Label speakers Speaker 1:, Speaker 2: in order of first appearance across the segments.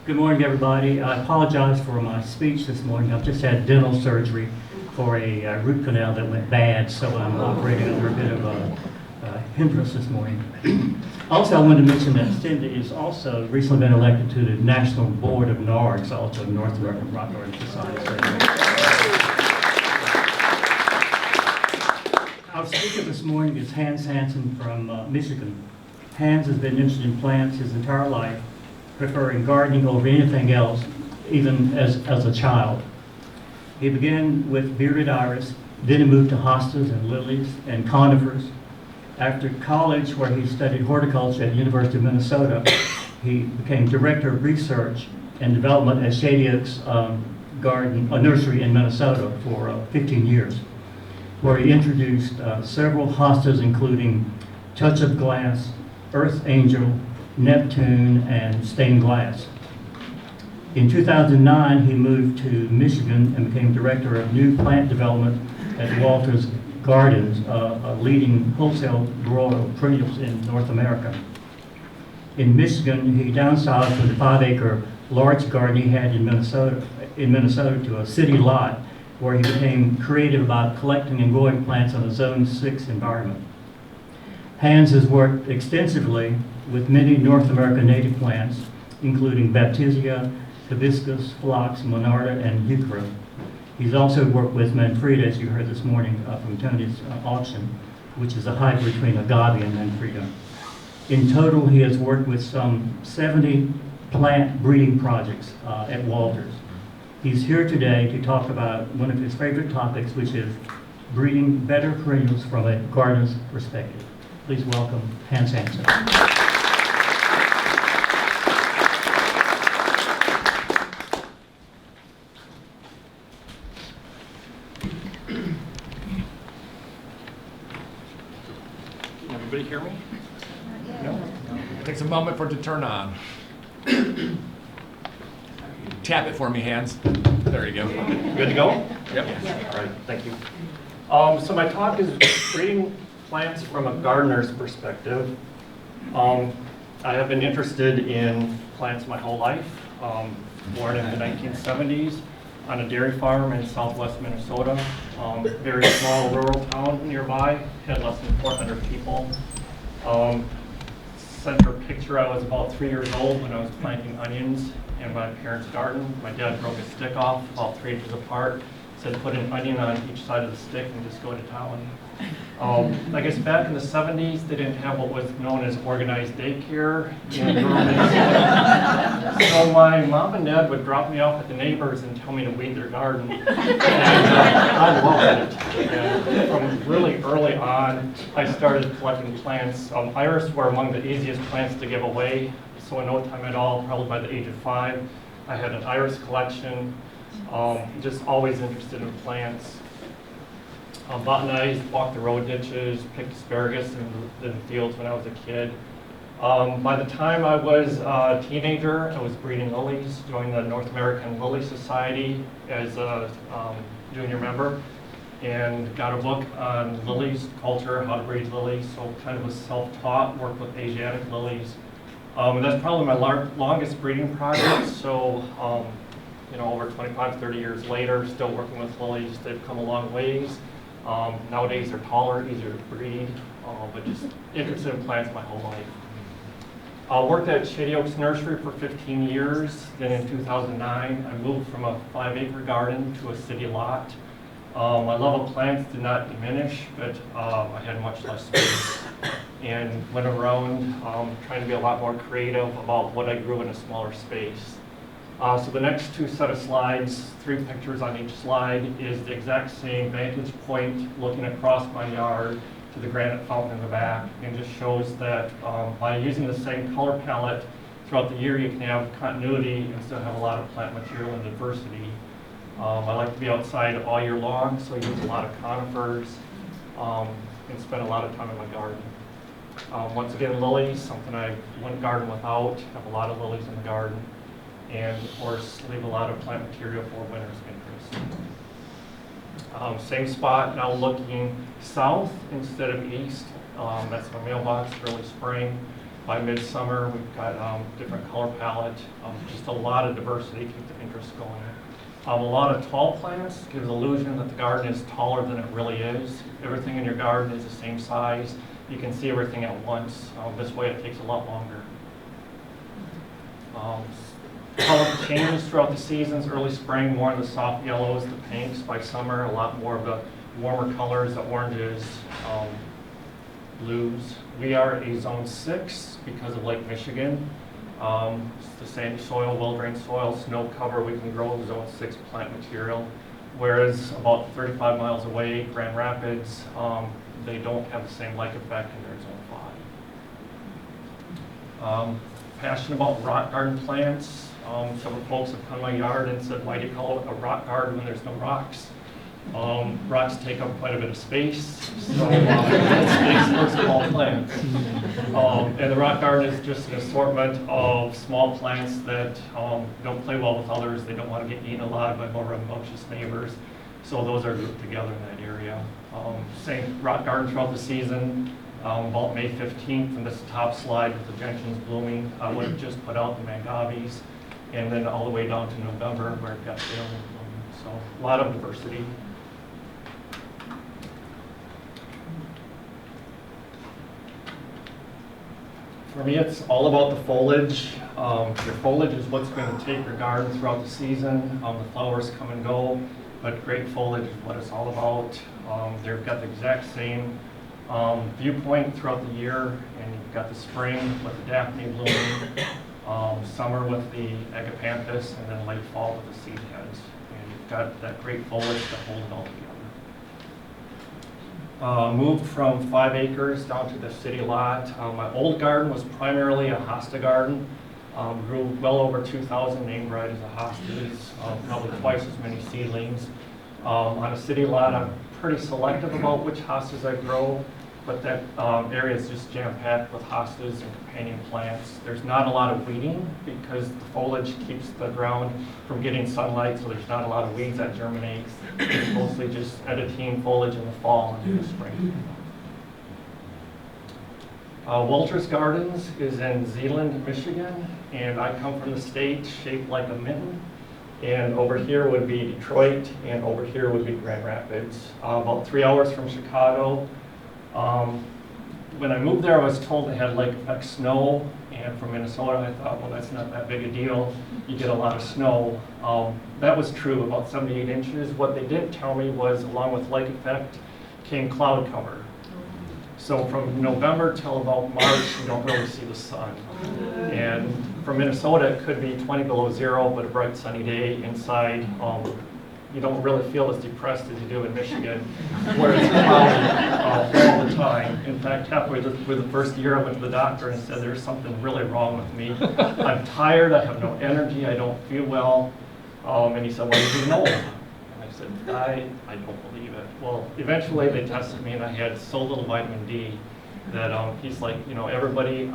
Speaker 1: Good morning, everybody. I apologize for my speech this morning. I've just had dental surgery for a root canal that went bad, so I'm operating under a bit of a hindrance this morning. Also, I wanted to mention that Cindy has also recently been elected to the National Board of NARGS, also North American Rock Garden Society. Our speaker this morning is Hansen from Michigan. Hans has been interested in plants his entire life, preferring gardening over anything else, even as a child. He began with bearded iris, then he moved to hostas and lilies and conifers. After college, where he studied horticulture at the University of Minnesota, he became director of research and development at Shady Oaks Nursery in Minnesota for 15 years, where he introduced several hostas, including Touch of Glass, Earth Angel, Neptune, and Stained Glass. In 2009, he moved to Michigan and became director of new plant development at Walter's Gardens, a leading wholesale grower of perennials in North America. In Michigan, he downsized from the 5-acre large garden he had in Minnesota to a city lot, where he became creative about collecting and growing plants on a Zone 6 environment. Hans has worked extensively with many North American native plants, including Baptisia, Hibiscus, Phlox, Monarda, and Heuchera. He's also worked with Manfreda, as you heard this morning from Tony's auction, which is a hybrid between Agave and Manfreda. In total, he has worked with some 70 plant breeding projects at Walters. He's here today to talk about one of his favorite topics, which is breeding better perennials from a gardener's perspective. Please welcome Hans Hansen.
Speaker 2: Can everybody hear me? No? It takes a moment for it to turn on. Tap it for me, Hans. There you go. Good to go? Yep. All right, thank you. So my talk is breeding plants from a gardener's perspective. I have been interested in plants my whole life. Born in the 1970s on a dairy farm in southwest Minnesota. Very small rural town nearby, had less than 400 people. Center picture, I was about 3 years old when I was planting onions in my parents' garden. My dad broke a stick off about 3 inches apart, said put an onion on each side of the stick and just go to town. I guess back in the 70s, they didn't have what was known as organized daycare in rural Minnesota. So my mom and dad would drop me off at the neighbors and tell me to weed their garden. And I loved it. And from really early on, I started collecting plants. Iris were among the easiest plants to give away. So in no time at all, probably by the age of 5, I had an iris collection. Just always interested in plants. Botanized, walked the road ditches, picked asparagus in the fields when I was a kid. By the time I was a teenager, I was breeding lilies, joined the North American Lily Society as a junior member, and got a book on lilies, culture, how to breed lilies, so kind of was self-taught, worked with Asiatic lilies. And that's probably my longest breeding project, so over 25, 30 years later, still working with lilies. They've come a long ways. Nowadays they're taller, easier to breed, but just interested in plants my whole life. I worked at Shady Oaks Nursery for 15 years. Then in 2009, I moved from a 5-acre garden to a city lot. My love of plants did not diminish, but I had much less space and went around trying to be a lot more creative about what I grew in a smaller space. So the next 2 set of slides, 3 pictures on each slide, is the exact same vantage point looking across my yard to the granite fountain in the back, and just shows that by using the same color palette throughout the year, you can have continuity and still have a lot of plant material and diversity. I like to be outside all year long, so I use a lot of conifers and spend a lot of time in my garden. Once again, lilies, something I wouldn't garden without. Have a lot of lilies in the garden. And of course, leave a lot of plant material for winter's interest. Same spot, now looking south instead of east. That's my mailbox, early spring. By Midsummer, we've got different color palette, just a lot of diversity, keep the interest going. A lot of tall plants gives the illusion that the garden is taller than it really is. Everything in your garden is the same size. You can see everything at once. This way it takes a lot longer. Color changes throughout the seasons. Early spring, more of the soft yellows, the pinks. By summer, a lot more of the warmer colors, the oranges, blues. We are a zone 6 because of Lake Michigan. It's the sandy soil, well-drained soil, snow cover. We can grow zone 6 plant material. Whereas about 35 miles away, Grand Rapids, they don't have the same lake effect in their zone 5. Passionate about rock garden plants. Several folks have come to my yard and said, why do you call it a rock garden when there's no rocks? Rocks take up quite a bit of space, so space for small plants. And the rock garden is just an assortment of small plants that don't play well with others. They don't want to get eaten alive by more rambunctious neighbors. So those are grouped together in that area. Same rock garden throughout the season. About May 15th, and this top slide with the gentians blooming, I would have just put out the Mangaves, and then all the way down to November where it got pale and blooming. So a lot of diversity. For me, it's all about the foliage. Your foliage is what's going to take your garden throughout the season. The flowers come and go, but great foliage is what it's all about. They've got the exact same viewpoint throughout the year, and you've got the spring with the daphne blooming, summer with the agapanthus, and then late fall with the seed heads. And you've got that great foliage to hold it all together. Moved from 5 acres down to the city lot. My old garden was primarily a hosta garden. Grew well over 2,000 name varieties of hostas, probably twice as many seedlings. On a city lot, I'm pretty selective about which hostas I grow, but that area is just jam-packed with hostas and companion plants. There's not a lot of weeding because the foliage keeps the ground from getting sunlight, so there's not a lot of weeds that germinate. It's mostly just editing foliage in the fall and in the spring. Walter's Gardens is in Zeeland, Michigan, and I come from the state shaped like a mitten. And over here would be Detroit, and over here would be Grand Rapids, about 3 hours from Chicago. When I moved there, I was told they had lake effect snow, and from Minnesota, I thought, well, that's not that big a deal. You get a lot of snow. That was true, about 78 inches. What they didn't tell me was, along with lake effect, came cloud cover. So from November till about March, you don't really see the sun. And from Minnesota, it could be 20 below zero, but a bright sunny day inside. You don't really feel as depressed as you do in Michigan, where it's cloudy all the time. In fact, halfway through the first year, I went to the doctor and said, there's something really wrong with me. I'm tired, I have no energy, I don't feel well. And he said, well, you know. I said, I don't believe it. Well, eventually they tested me and I had so little vitamin D that he's like, you know, everybody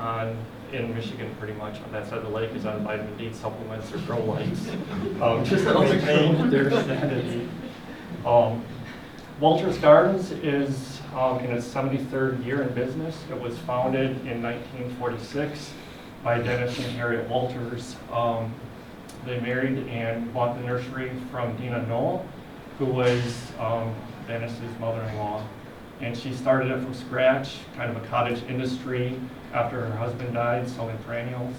Speaker 2: in Michigan pretty much on that side of the lake is on vitamin D supplements or grow lights. Just to maintain their sanity. Walter's Gardens is in its 73rd year in business. It was founded in 1946 by Dennis and Harriet Walters. They married and bought the nursery from Dina Knoll, who was Dennis's mother-in-law. And she started it from scratch, kind of a cottage industry after her husband died, selling perennials.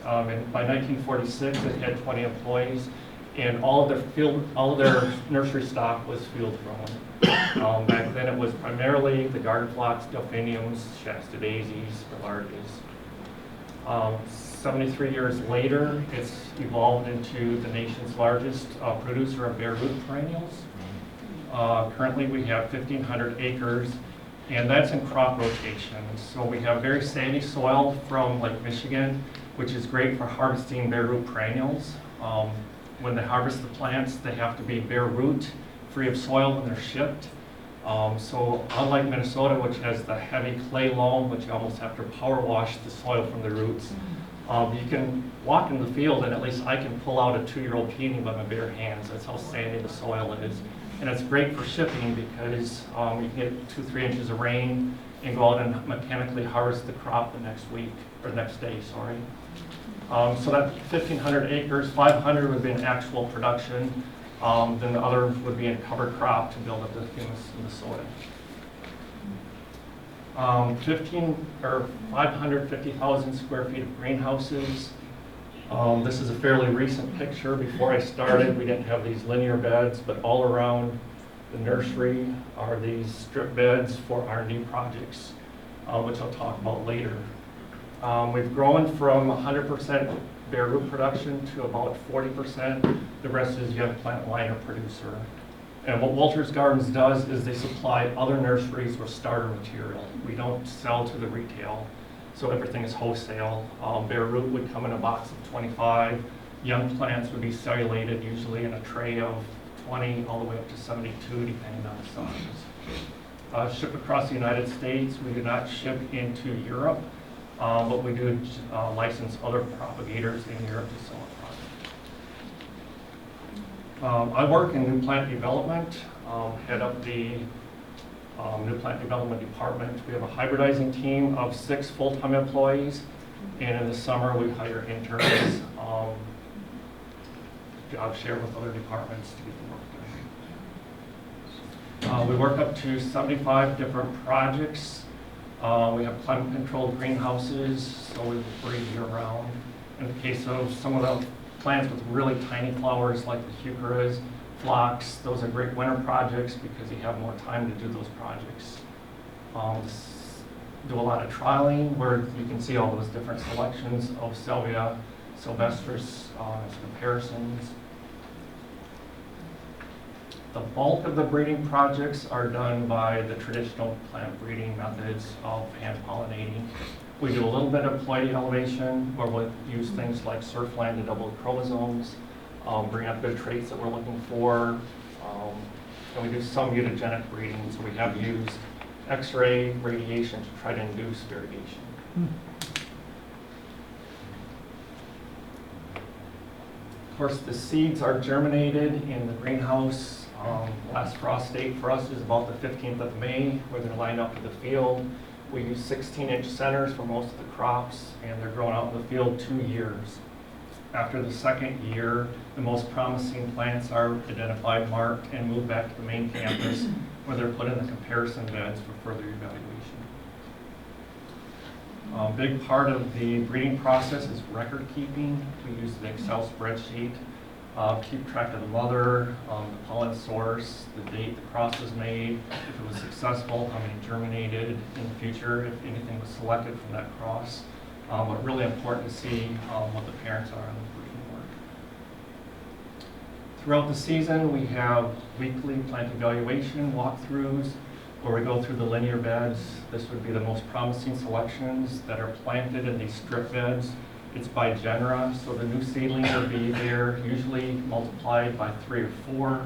Speaker 2: And by 1946, it had 20 employees, and all of their nursery stock was field grown. Back then, it was primarily the garden phlox, delphiniums, Shasta daisies, gaillardias. 73 years later, it's evolved into the nation's largest producer of bare root perennials. Currently, we have 1,500 acres, and that's in crop rotation. So we have very sandy soil from Lake Michigan, which is great for harvesting bare root perennials. When they harvest the plants, they have to be bare root, free of soil when they're shipped. So unlike Minnesota, which has the heavy clay loam, which you almost have to power wash the soil from the roots, you can walk in the field and at least I can pull out a 2-year-old peony by my bare hands. That's how sandy the soil is. And it's great for shipping because you can get 2-3 inches of rain and go out and mechanically harvest the crop the next week. or the next day, sorry. So that 1,500 acres, 500 would be in actual production. Then the other would be in cover crop to build up the humus in the soil. 550,000 square feet of greenhouses. This is a fairly recent picture. Before I started, we didn't have these linear beds, but all around the nursery are these strip beds for R&D projects, which I'll talk about later. We've grown from 100% bare root production to about 40%. The rest is young plant liner producer. And what Wolters Gardens does is they supply other nurseries with starter material. We don't sell to the retail, so everything is wholesale. Bare root would come in a box of 25. Young plants would be cellulated, usually in a tray of 20 all the way up to 72, depending on the size. Ship across the United States. We do not ship into Europe, but we do license other propagators in Europe to sell a product. I work in new plant development, head up the new plant development department. We have a hybridizing team of 6 full-time employees, and in the summer we hire interns, job share with other departments to get the work done. We work up to 75 different projects. We have climate-controlled greenhouses, so we breed year-round. In the case of some of the plants with really tiny flowers like the Heucheras, Phlox, those are great winter projects because you have more time to do those projects. Do a lot of trialing where you can see all those different selections of Salvia sylvestris as comparisons. The bulk of the breeding projects are done by the traditional plant breeding methods of hand pollinating. We do a little bit of ploidy elevation where we'll use things like surfland to double the chromosomes, bring out good traits that we're looking for. And we do some mutagenic breeding, so we have used X-ray radiation to try to induce variegation. Of course, the seeds are germinated in the greenhouse. Last frost date for us is about the 15th of May, where they're lined up to the field. We use 16-inch centers for most of the crops, and they're grown out in the field 2 years. After the second year, the most promising plants are identified, marked, and moved back to the main campus, where they're put in the comparison beds for further evaluation. A big part of the breeding process is record keeping. We use the Excel spreadsheet. Keep track of the mother, the pollen source, the date the cross was made, if it was successful, how many germinated in the future, if anything was selected from that cross. But really important to see what the parents are on the breeding work. Throughout the season, we have weekly plant evaluation walkthroughs where we go through the linear beds. This would be the most promising selections that are planted in these strip beds. It's by genera, so the new seedling would be there, usually multiplied by 3 or 4.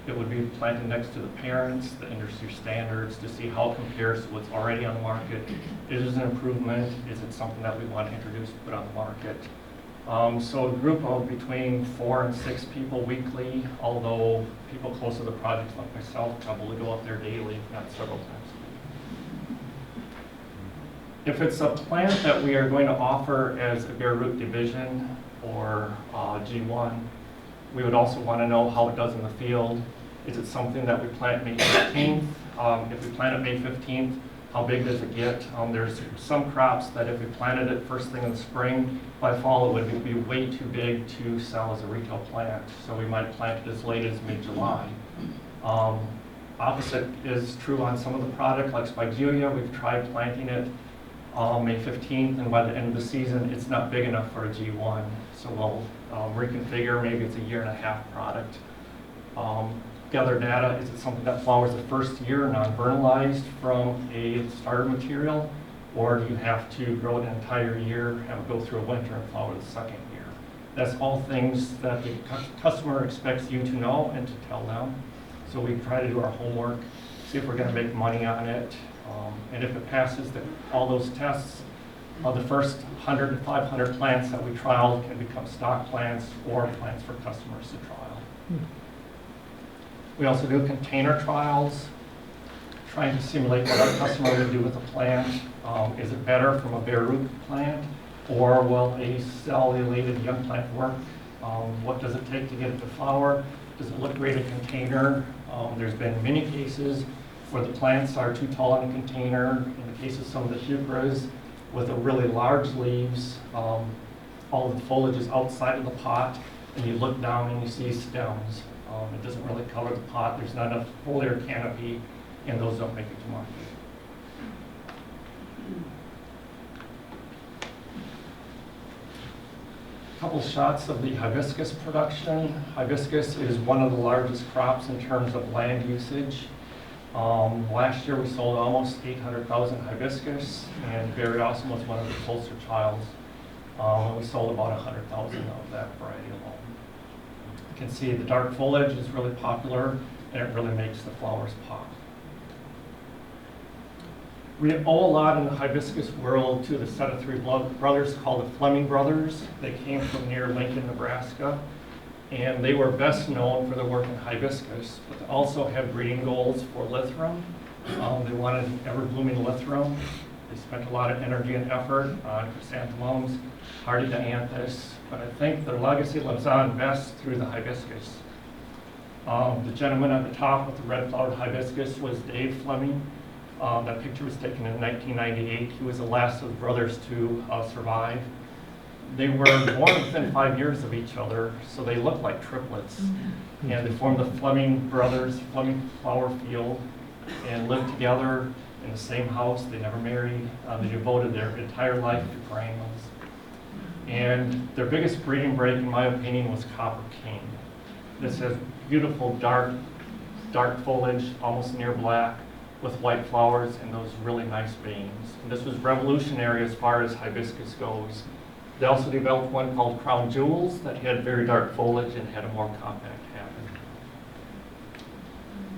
Speaker 2: It would be planted next to the parents, the industry standards, to see how it compares to what's already on the market. Is it an improvement? Is it something that we want to introduce, put on the market? So a group of between 4 and 6 people weekly, although people close to the project like myself probably go up there daily, if not several times a week. If it's a plant that we are going to offer as a bare root division or G1, we would also want to know how it does in the field. Is it something that we plant May 15th? If we plant it May 15th, how big does it get? There's some crops that if we planted it first thing in the spring, by fall it would be way too big to sell as a retail plant. So we might plant it as late as mid-July. Opposite is true on some of the product, like Spigelia. We've tried planting it May 15th, and by the end of the season, it's not big enough for a G1. So we'll reconfigure, maybe it's a 1.5 year product. Gather data, is it something that flowers the first year, non-vernalized from a starter material, or do you have to grow it an entire year, have it go through a winter and flower the second year? That's all things that the customer expects you to know and to tell them. So we try to do our homework, see if we're going to make money on it. And if it passes all those tests, the first 100 to 500 plants that we trialed can become stock plants or plants for customers to trial. We also do container trials. trying to simulate what our customer would do with a plant. Is it better from a bare root plant, or will a cellulated young plant work? What does it take to get it to flower? Does it look great in a container? There's been many cases where the plants are too tall in a container. In the case of some of the Heucheras with the really large leaves, all of the foliage is outside of the pot, and you look down and you see stems. It doesn't really cover the pot. There's not enough foliar canopy, and those don't make it to market. A couple shots of the hibiscus production. Hibiscus is one of the largest crops in terms of land usage. Last year we sold almost 800,000 hibiscus, and Berry Awesome was one of the poster childs. And we sold about 100,000 of that variety alone. You can see the dark foliage is really popular, and it really makes the flowers pop. We owe a lot in the hibiscus world to the set of three brothers called the Fleming brothers. They came from near Lincoln, Nebraska, and they were best known for their work in hibiscus, but they also have breeding goals for lithorum. They wanted an ever-blooming lithorum. They spent a lot of energy and effort on chrysanthemums, hardy dianthus, but I think their legacy lives on best through the hibiscus. The gentleman at the top with the red-flowered hibiscus was Dave Fleming. That picture was taken in 1998. He was the last of the brothers to survive. They were born within 5 years of each other, so they looked like triplets. And they formed the Fleming brothers, Fleming Flower Field, and lived together in the same house. They never married. They devoted their entire life to perennials. And their biggest breeding break, in my opinion, was Copper King. This has beautiful dark foliage, almost near black, with white flowers and those really nice veins. And this was revolutionary as far as hibiscus goes. They also developed one called Crown Jewels that had very dark foliage and had a more compact habit.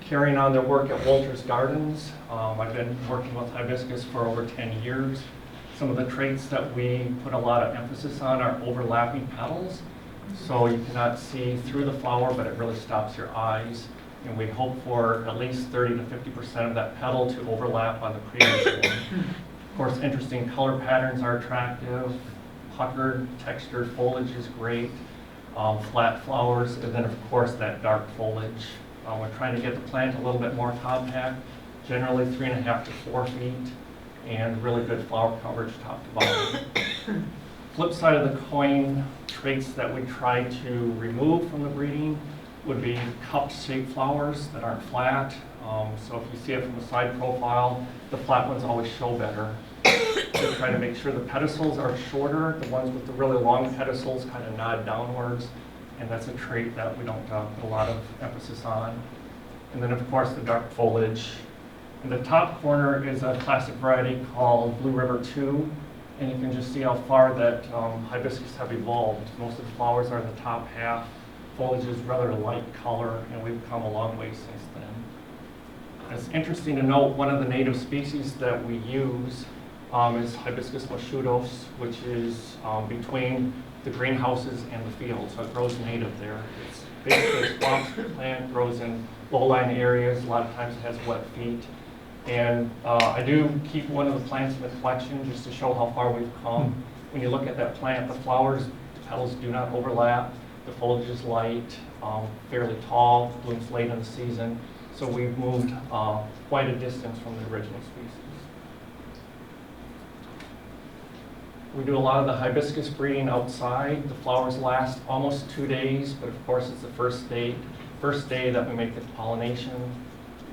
Speaker 2: Carrying on their work at Walter's Gardens, I've been working with hibiscus for over 10 years. Some of the traits that we put a lot of emphasis on are overlapping petals. So you cannot see through the flower, but it really stops your eyes. And we hope for at least 30 to 50% of that petal to overlap on the previous one. Of course, interesting color patterns are attractive. Puckered, textured foliage is great. Flat flowers, and then of course that dark foliage. We're trying to get the plant a little bit more compact, generally 3.5 to 4 feet, and really good flower coverage top to bottom. Flip side of the coin, traits that we try to remove from the breeding would be cup-shaped flowers that aren't flat. So if you see it from the side profile, the flat ones always show better. We try to make sure the pedicels are shorter. The ones with the really long pedicels kind of nod downwards, and that's a trait that we don't put a lot of emphasis on. And then of course the dark foliage. In the top corner is a classic variety called Blue River 2, and you can just see how far that hibiscus have evolved. Most of the flowers are in the top half. Foliage is rather light color, and we've come a long way since then. It's interesting to note one of the native species that we use is Hibiscus moschutos, which is between the greenhouses and the fields, so it grows native there. It's basically a swamp plant, grows in low-lying areas. A lot of times it has wet feet. And I do keep one of the plants in the collection just to show how far we've come. When you look at that plant, the flowers, the petals do not overlap. The foliage is light, fairly tall, blooms late in the season. So we've moved quite a distance from the original species. We do a lot of the hibiscus breeding outside. The flowers last almost 2 days, but of course it's the first day that we make the pollination.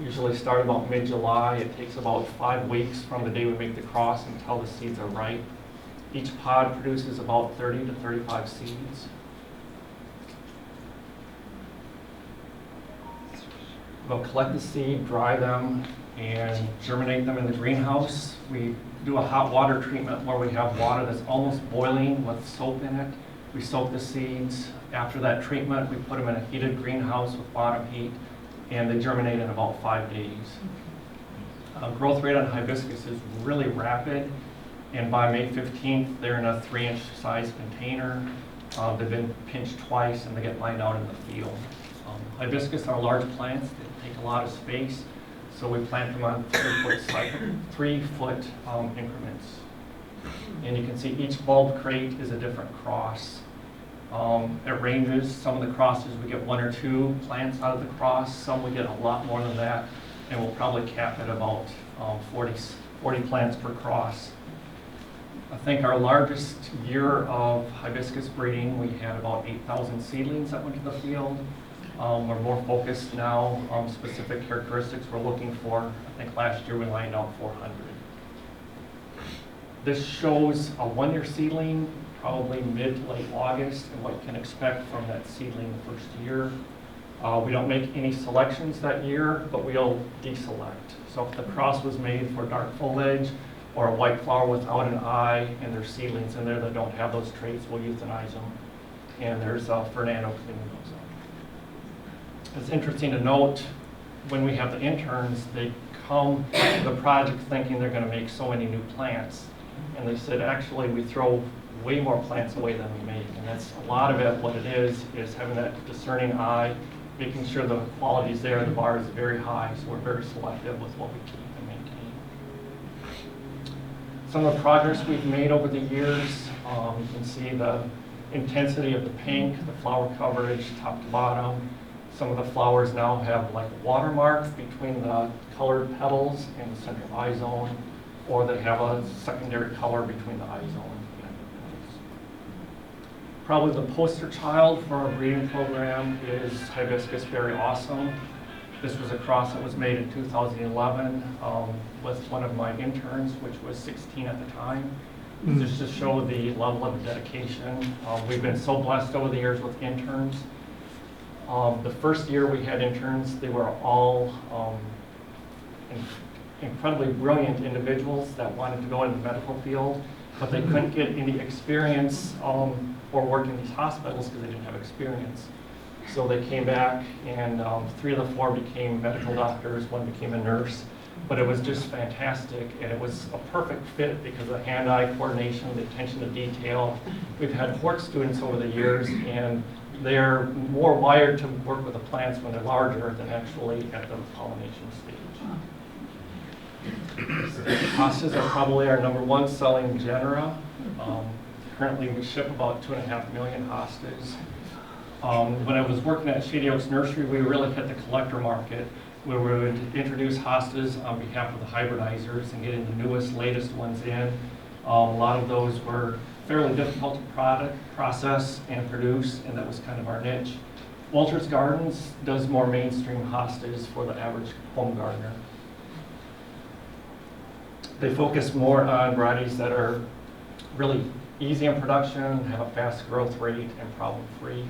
Speaker 2: Usually start about mid-July. It takes about 5 weeks from the day we make the cross until the seeds are ripe. Each pod produces about 30 to 35 seeds. We'll collect the seed, dry them, and germinate them in the greenhouse. We do a hot water treatment where we have water that's almost boiling with soap in it. We soak the seeds. After that treatment, we put them in a heated greenhouse with bottom heat, and they germinate in about 5 days. Growth rate on hibiscus is really rapid, and by May 15th, they're in a 3-inch size container. They've been pinched twice, and they get lined out in the field. Hibiscus are large plants that take a lot of space, So we plant them on 3-foot increments. And you can see each bulb crate is a different cross. It ranges. Some of the crosses we get 1 or 2 plants out of the cross. Some we get a lot more than that, and we'll probably cap at about 40 plants per cross. I think our largest year of hibiscus breeding, we had about 8,000 seedlings that went to the field. We're more focused now on specific characteristics we're looking for. I think last year we lined out 400. This shows a 1-year seedling, probably mid to late August, and what you can expect from that seedling the first year. We don't make any selections that year, but we'll deselect. So if the cross was made for dark foliage or a white flower without an eye, and there's seedlings in there that don't have those traits, we'll euthanize them. And there's Fernando cleaning those up. It's interesting to note, when we have the interns, they come to the project thinking they're going to make so many new plants. And they said, actually, we throw way more plants away than we make. And that's a lot of it. What it is having that discerning eye, making sure the quality's there. The bar is very high, so we're very selective with what we keep and maintain. Some of the progress we've made over the years, you can see the intensity of the pink, the flower coverage, top to bottom. Some of the flowers now have like watermarks between the colored petals and the central eye zone, or they have a secondary color between the eye zone and the petals. Probably the poster child for our breeding program is Hibiscus Berry Awesome. This was a cross that was made in 2011 with one of my interns, which was 16 at the time. Just to show the level of dedication. We've been so blessed over the years with interns. The first year we had interns, they were all incredibly brilliant individuals that wanted to go into the medical field, but they couldn't get any experience or work in these hospitals because they didn't have experience. So they came back, and 3 of the 4 became medical doctors, 1 became a nurse, but it was just fantastic, and it was a perfect fit because of the hand-eye coordination, the attention to detail. We've had hort students over the years, and they're more wired to work with the plants when they're larger than actually at the pollination stage. Hostas are probably our #1 selling genera. Currently we ship about 2.5 million hostas. When I was working at Shady Oaks Nursery, we really hit the collector market, where we would introduce hostas on behalf of the hybridizers and getting the newest, latest ones in. A lot of those were fairly difficult to process and produce, and that was kind of our niche. Walter's Gardens does more mainstream hostas for the average home gardener. They focus more on varieties that are really easy in production, have a fast growth rate, and problem-free.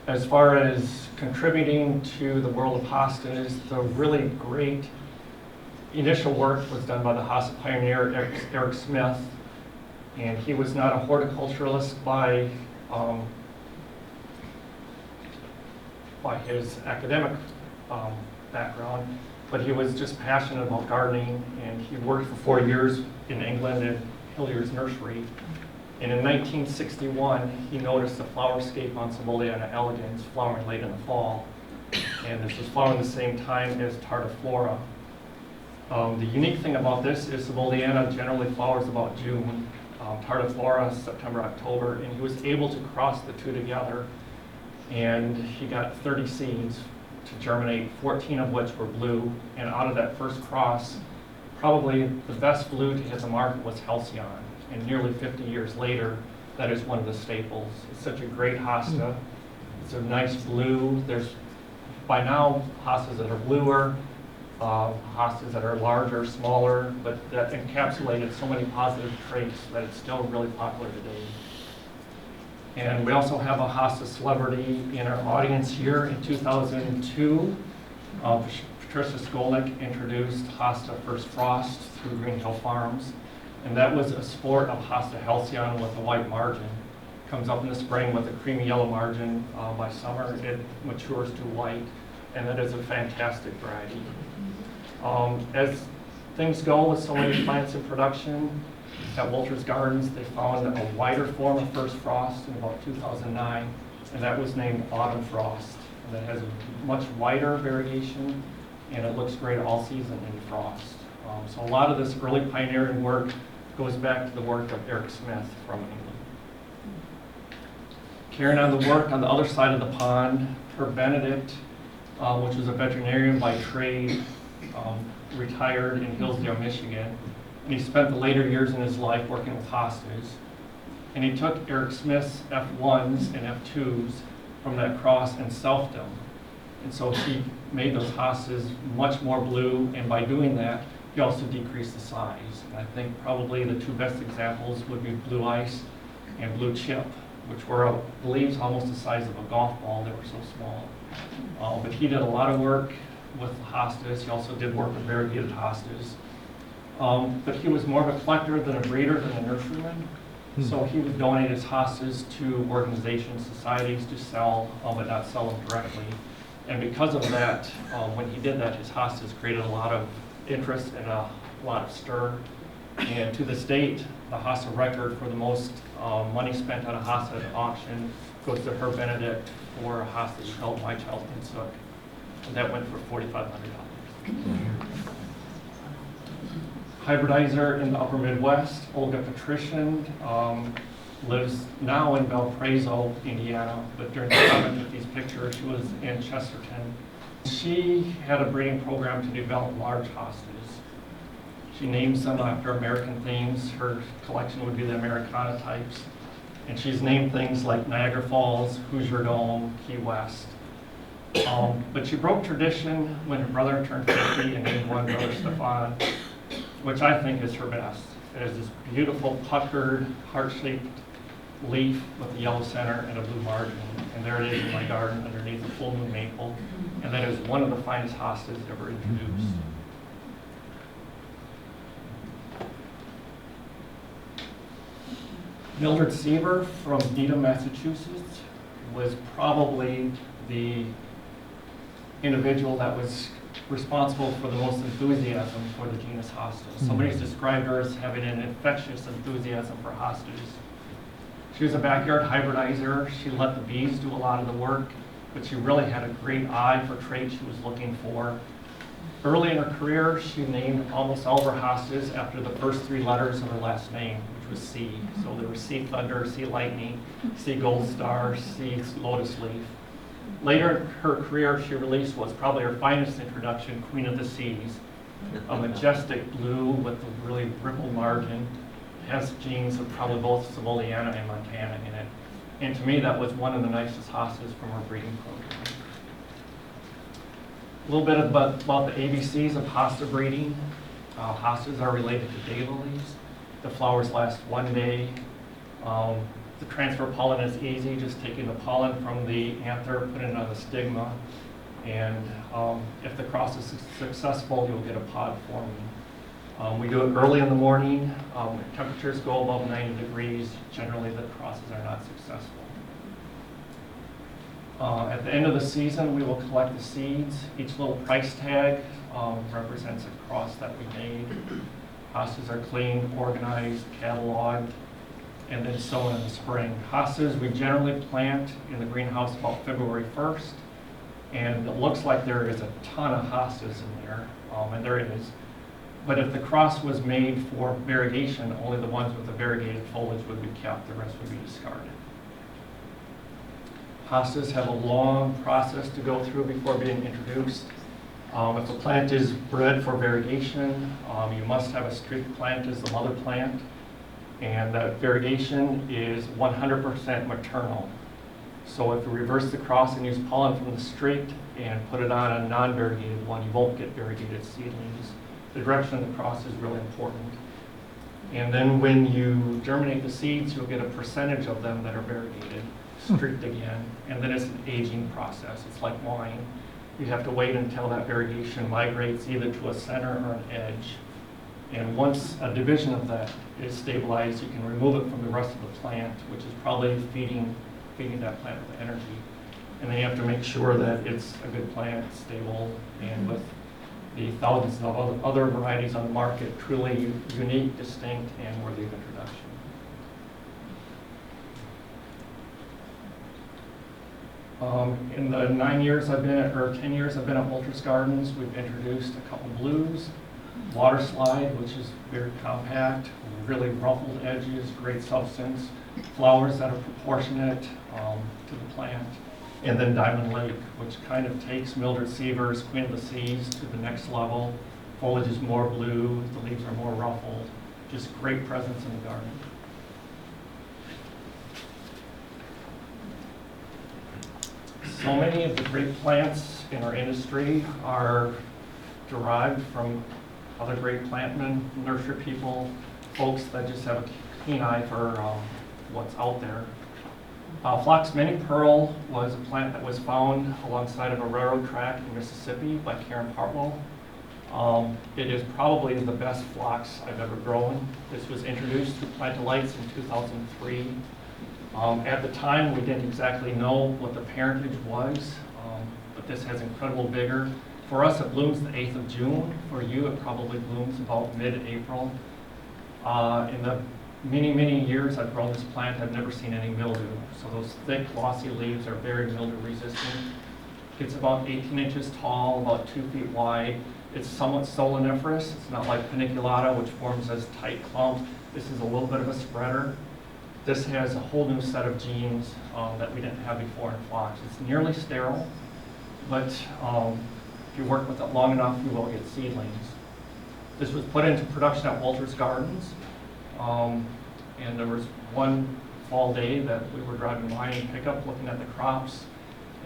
Speaker 2: As far as contributing to the world of hostas, the really great initial work was done by the hosta pioneer, Eric Smith, and he was not a horticulturalist by his academic background, but he was just passionate about gardening, and he worked for 4 years in England at Hillier's Nursery. And in 1961, he noticed a flowerscape on some Buddleia elegans flowering late in the fall. And this was flowering the same time as Tardiflora. The unique thing about this is the Buddleia generally flowers about June, Tardiflora September, October, and he was able to cross the 2 together. And he got 30 seeds to germinate, 14 of which were blue. And out of that first cross, probably the best blue to hit the market was Halcyon. And nearly 50 years later, that is one of the staples. It's such a great hosta. It's a nice blue. There's, by now, hostas that are bluer, hostas that are larger, smaller, but that encapsulated so many positive traits that it's still really popular today. And we also have a hosta celebrity in our audience here. In 2002, Patricia Skolnick introduced Hosta First Frost through Green Hill Farms. And that was a sport of Hosta Halcyon with a white margin. Comes up in the spring with a creamy yellow margin. By summer, it matures to white, and that is a fantastic variety. As things go with so many plants in production, at Walter's Gardens, they found a wider form of First Frost in about 2009, and that was named Autumn Frost. And that has a much wider variation, and it looks great all season in frost. So a lot of this early pioneering work goes back to the work of Eric Smith from England. Carrying on the work on the other side of the pond, Herb Benedict, which was a veterinarian by trade, retired in Hillsdale, Michigan. And he spent the later years in his life working with hostas. And he took Eric Smith's F1s and F2s from that cross and selfed them. And so he made those hostas much more blue, and by doing that, he also decreased the size. And I think probably the two best examples would be Blue Ice and Blue Chip, which were, I believe, almost the size of a golf ball. They were so small. But he did a lot of work with the hostas. He also did work with variegated hostas. But he was more of a collector than a breeder than a nurseryman. So he would donate his hostas to organizations, societies to sell, but not sell them directly. And because of that, when he did that, his hostas created a lot of interest and a lot of stir. And to this date, the hosta record for the most money spent on a hosta at an auction goes to Herb Benedict for a hosta held by Charles Insook. And that went for $4,500. Hybridizer in the upper Midwest, Olga Patrician, lives now in Valparaiso, Indiana, but during the time of these pictures, she was in Chesterton. She had a breeding program to develop large hostas. She names them after American themes. Her collection would be the Americana types. And she's named things like Niagara Falls, Hoosier Dome, Key West. But she broke tradition when her brother turned 50 and named one Brother Stefan, which I think is her best. It is this beautiful puckered, heart-shaped leaf with a yellow center and a blue margin. And there it is in my garden underneath a full moon maple. And that is one of the finest hostas ever introduced. Mildred Seaver from Needham, Massachusetts was probably the individual that was responsible for the most enthusiasm for the genus Hosta. Somebody's described her as having an infectious enthusiasm for hostas. She was a backyard hybridizer. She let the bees do a lot of the work, but she really had a great eye for traits she was looking for. Early in her career, she named almost all of her hostas after the first three letters of her last name, which was C. So there was Sea Thunder, Sea Lightning, Sea Gold Star, Sea Lotus Leaf. Later in her career, she released what's probably her finest introduction, Queen of the Seas, a majestic blue with a really ripple margin. It has genes of probably both Savoliana and Montana in it. And to me, that was one of the nicest hostas from her breeding program. A little bit about the ABCs of hosta breeding. Hostas are related to daylilies. The flowers last one day. The transfer of pollen is easy, just taking the pollen from the anther, putting it on the stigma, and if the cross is successful, you'll get a pod forming. We do it early in the morning. If temperatures go above 90 degrees, generally the crosses are not successful. At the end of the season, we will collect the seeds. Each little price tag represents a cross that we made. Hostas are cleaned, organized, cataloged, and then sown in the spring. Hostas we generally plant in the greenhouse about February 1st, and it looks like there is a ton of hostas in there, and there is. But if the cross was made for variegation, only the ones with the variegated foliage would be kept, the rest would be discarded. Hostas have a long process to go through before being introduced. If a plant is bred for variegation, you must have a streaked plant as the mother plant. And that variegation is 100% maternal. So if you reverse the cross and use pollen from the streaked and put it on a non-variegated one, you won't get variegated seedlings. The direction of the cross is really important. And then when you germinate the seeds, you'll get a percentage of them that are variegated, streaked again, and then it's an aging process. It's like wine. You have to wait until that variegation migrates either to a center or an edge. And once a division of that is stabilized, you can remove it from the rest of the plant, which is probably feeding that plant with energy. And then you have to make sure that it's a good plant, stable, and with the thousands of other varieties on the market, truly unique, distinct, and worthy of introduction. In the 9 years I've been, or 10 years I've been at Walters Gardens, we've introduced a couple blues, water slide, which is very compact, really ruffled edges, great substance, flowers that are proportionate to the plant, and then Diamond Lake, which kind of takes Mildred Seaver's Queen of the Seas to the next level. Foliage is more blue, the leaves are more ruffled, just great presence in the garden. So many of the great plants in our industry are derived from other great plantmen, nursery people, folks that just have a keen eye for what's out there. Phlox Mini Pearl was a plant that was found alongside of a railroad track in Mississippi by Karen Partlow. It is probably the best phlox I've ever grown. This was introduced to Plantalites in 2003. At the time, we didn't exactly know what the parentage was, but this has incredible vigor. For us, it blooms the 8th of June. For you, it probably blooms about mid-April. In the many, many years I've grown this plant, I've never seen any mildew. So those thick, glossy leaves are very mildew resistant. It's about 18 inches tall, about 2 feet wide. It's somewhat solaniferous. It's not like paniculata, which forms as tight clump. This is a little bit of a spreader. This has a whole new set of genes that we didn't have before in phlox. It's nearly sterile, but if you work with it long enough, you will get seedlings. This was put into production at Walters Gardens, and there was one fall day that we were driving by in pickup looking at the crops,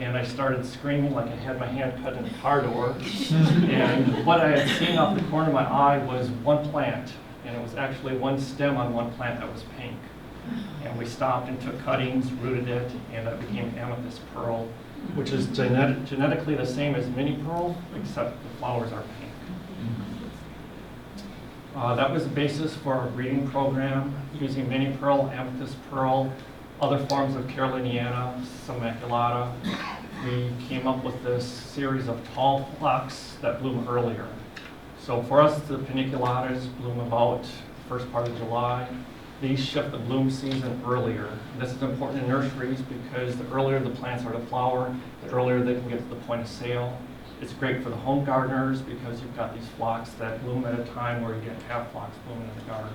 Speaker 2: and I started screaming like I had my hand cut in a car door. And what I had seen off the corner of my eye was one plant, and it was actually one stem on one plant that was pink. And we stopped and took cuttings, rooted it, and that became Amethyst Pearl, which is genetically the same as Mini Pearl, except the flowers are pink. That was the basis for our breeding program, using Mini Pearl, Amethyst Pearl, other forms of Caroliniana, some Maculata. We came up with this series of tall phlox that bloom earlier. So for us, the paniculatas bloom about the first part of July. These shift the bloom season earlier. This is important in nurseries because the earlier the plants are to flower, the earlier they can get to the point of sale. It's great for the home gardeners because you've got these phlox that bloom at a time where you didn't have phlox blooming in the garden.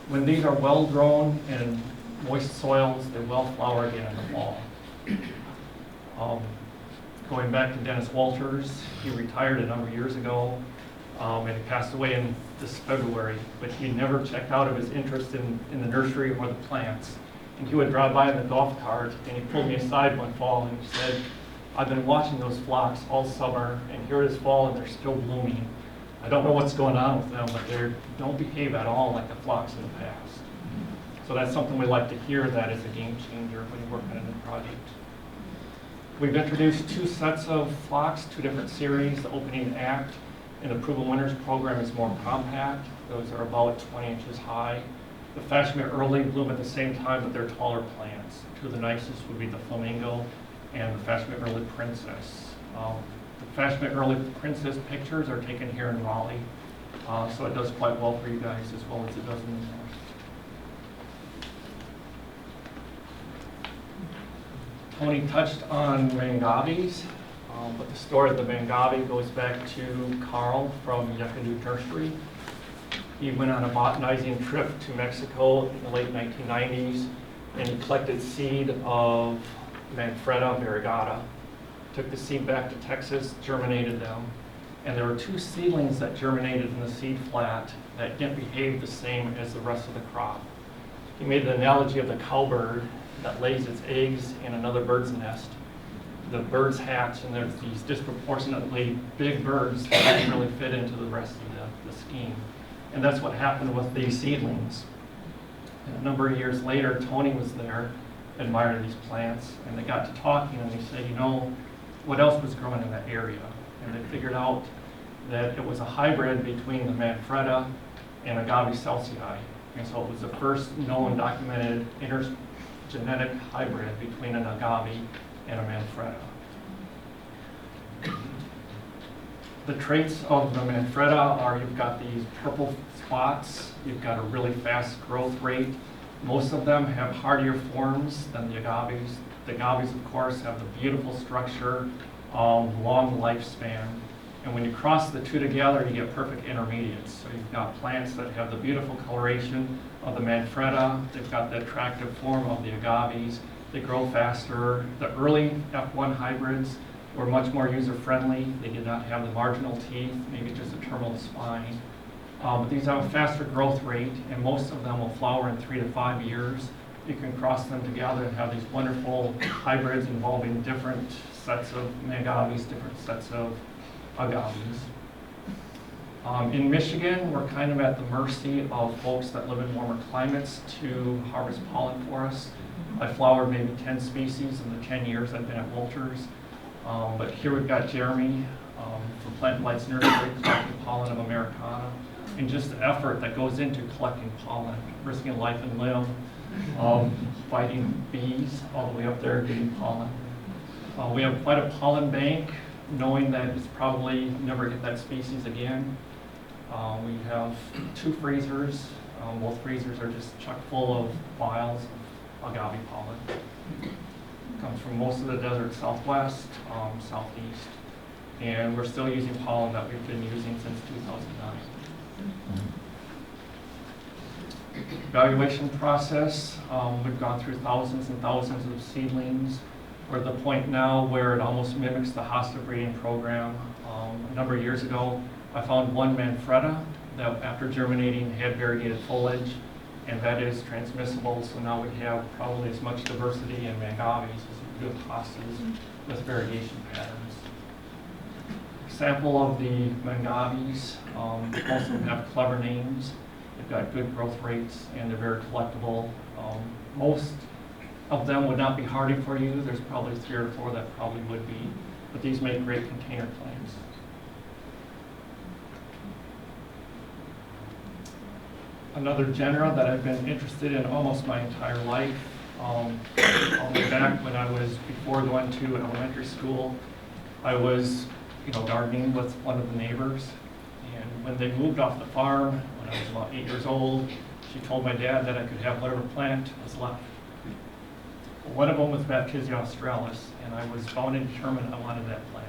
Speaker 2: When these are well grown in moist soils, they will flower again in the fall. Going back to Dennis Walters, he retired a number of years ago. And he passed away in this February, but he never checked out of his interest in the nursery or the plants. And he would drive by in the golf cart, and he pulled me aside one fall and he said, I've been watching those phlox all summer, and here it is fall and they're still blooming. I don't know what's going on with them, but they don't behave at all like the phlox in the past. So that's something we like to hear, that is a game changer when you work on a new project. We've introduced 2 sets of phlox, 2 different series. The opening act and the Proven Winners program is more compact. Those are about 20 inches high. The Fashmere Early bloom at the same time, but they're taller plants. 2 of the nicest would be the Flamingo and the Fashmere Early Princess. The Fashmere Early Princess pictures are taken here in Raleigh, so it does quite well for you guys as well as it does in the north. Tony touched on Mangaves. But the story of the Mangave goes back to Carl from Yucca Nursery. He went on a botanizing trip to Mexico in the late 1990s, and he collected seed of Manfreda variegata, took the seed back to Texas, germinated them, and there were 2 seedlings that germinated in the seed flat that didn't behave the same as the rest of the crop. He made the analogy of the cowbird that lays its eggs in another bird's nest. The birds hatch, and there's these disproportionately big birds that don't really fit into the rest of the scheme. And that's what happened with these seedlings. And a number of years later, Tony was there, admiring these plants, and they got to talking, and they said, you know, what else was growing in that area? And they figured out that it was a hybrid between the Manfreda and Agave celsiae. And so it was the first known documented intergenetic hybrid between an Agave and a Manfreda. The traits of the Manfreda are, you've got these purple spots, you've got a really fast growth rate, Most of them have hardier forms than the agaves. The agaves, of course, have the beautiful structure, long lifespan. And when you cross the two together, you get perfect intermediates. So you've got plants that have the beautiful coloration of the Manfreda. They've got the attractive form of the agaves. They grow faster. The early F1 hybrids were much more user-friendly. They did not have the marginal teeth, maybe just a terminal spine. But these have a faster growth rate, and most of them will flower in 3 to 5 years. You can cross them together and have these wonderful hybrids involving different sets of Mangaves, different sets of agaves. In Michigan, we're kind of at the mercy of folks that live in warmer climates to harvest pollen for us. I flowered maybe 10 species in the 10 years I've been at Wolters. But here we've got Jeremy from Plant Lights Nursery collecting pollen of Americana, and just the effort that goes into collecting pollen, risking life and limb, fighting bees all the way up there getting pollen. We have quite a pollen bank, knowing that it's probably never get that species again. We have 2 freezers. Both freezers are just chock full of vials of agave pollen. Comes from most of the desert southwest, southeast, and we're still using pollen that we've been using since 2009. Evaluation process, we've gone through thousands and thousands of seedlings. We're at the point now where it almost mimics the Hosta breeding program. A number of years ago, I found one Manfreda that after germinating had variegated foliage, and that is transmissible, so now we have probably as much diversity in Mangaves as we do with Hostas with variegation patterns. Sample of the Mangaves, most of them have clever names. They've got good growth rates and they're very collectible. Most of them would not be hardy for you. There's probably 3 or 4 that probably would be, but these make great container plants. Another genera that I've been interested in almost my entire life. All the way back when I was, before going to elementary school, I was, gardening with one of the neighbors. And when they moved off the farm, when I was about 8 years old, she told my dad that I could have whatever plant was left. One of them was Baptisia australis, and I was bound and determined I wanted that plant.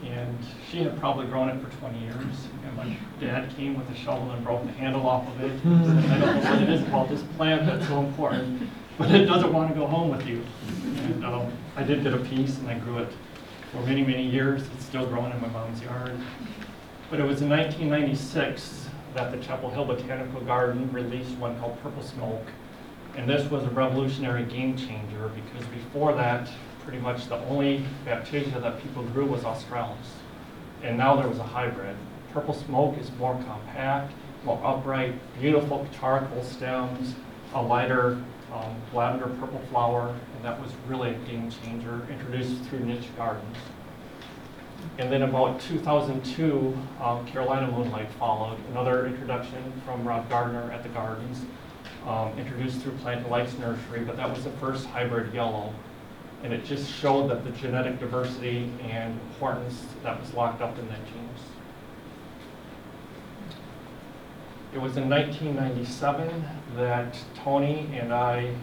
Speaker 2: And she had probably grown it for 20 years, and my dad came with a shovel and broke the handle off of it. And said, I don't know what it is about this plant that's so important, but it doesn't want to go home with you. And I did get a piece, and I grew it for many, many years. It's still growing in my mom's yard. But it was in 1996 that the Chapel Hill Botanical Garden released one called Purple Smoke. And this was a revolutionary game changer because before that, pretty much the only Baptisia that people grew was australis. And now there was a hybrid. Purple Smoke is more compact, more upright, beautiful charcoal stems, a lighter lavender purple flower, and that was really a game changer, introduced through niche gardens. And then about 2002, Carolina Moonlight followed, another introduction from Rob Gardner at the Gardens, introduced through Plant Lights Nursery, but that was the first hybrid yellow. And it just showed that the genetic diversity and importance that was locked up in that genus. It was in 1997 that Tony and I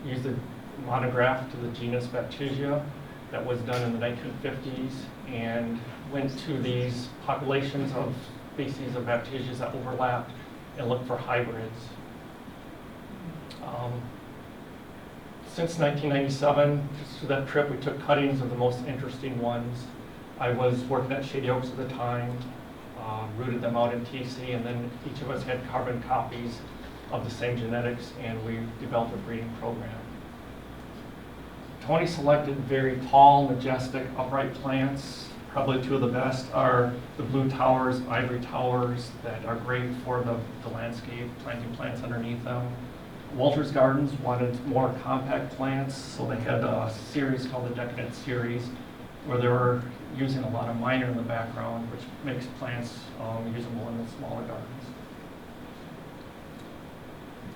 Speaker 2: used a monograph to the genus Baptisia that was done in the 1950s and went to these populations of species of Baptisias that overlapped and looked for hybrids. Since 1997, just to that trip, we took cuttings of the most interesting ones. I was working at Shady Oaks at the time, rooted them out in TC, and then each of us had carbon copies of the same genetics, and we developed a breeding program. Tony selected very tall, majestic, upright plants. Probably 2 of the best are the blue towers, ivory towers that are great for the landscape, planting plants underneath them. Wolters Gardens wanted more compact plants, so they had a series called the Decadence series, where they were using a lot of minor in the background, which makes plants usable in the smaller gardens.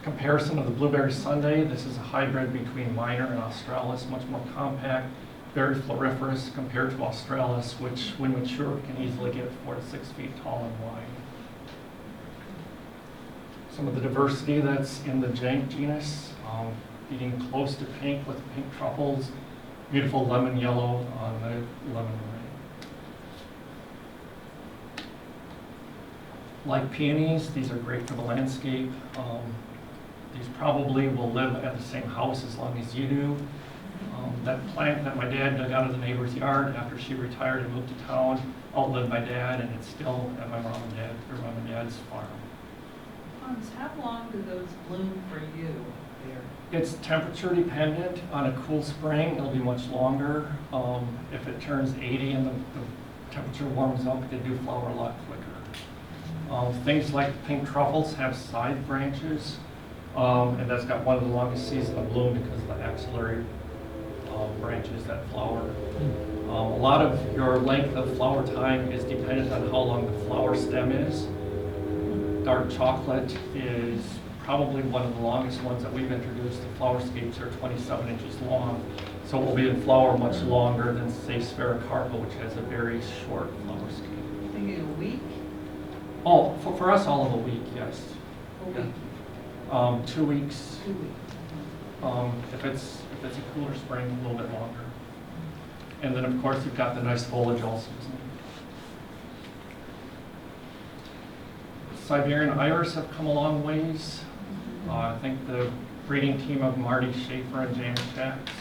Speaker 2: Comparison of the blueberry Sundae. This is a hybrid between minor and australis, much more compact, very floriferous compared to australis, which when mature can easily get 4 to 6 feet tall and wide. some of the diversity that's in the genus, getting close to pink with pink truffles, beautiful lemon yellow on the lemon meringue. Like peonies, these are great for the landscape. These probably will live at the same house as long as you do. That plant that my dad dug out of the neighbor's yard after she retired and moved to town outlived my dad, and it's still at my mom and dad's farm.
Speaker 3: Hans, how long do those bloom for you there?
Speaker 2: It's temperature dependent. On a cool spring, it'll be much longer. If it turns 80 and the temperature warms up, they do flower a lot quicker. Things like pink truffles have side branches, and that's got one of the longest seasons of bloom because of the axillary branches that flower. A lot of your length of flower time is dependent on how long the flower stem is. Dark chocolate is probably one of the longest ones that we've introduced. The flower scapes are 27 inches long, so it will be in flower much longer than, say, Sphaerocarpa, which has a very short flower scape.
Speaker 3: Maybe a week?
Speaker 2: Oh, for us, all of a week, yes.
Speaker 3: A week?
Speaker 2: 2 weeks.
Speaker 3: 2 weeks.
Speaker 2: If it's a cooler spring, a little bit longer. And then, of course, you've got the nice foliage all season. Siberian iris have come a long ways. I think the breeding team of Marty Schaefer and James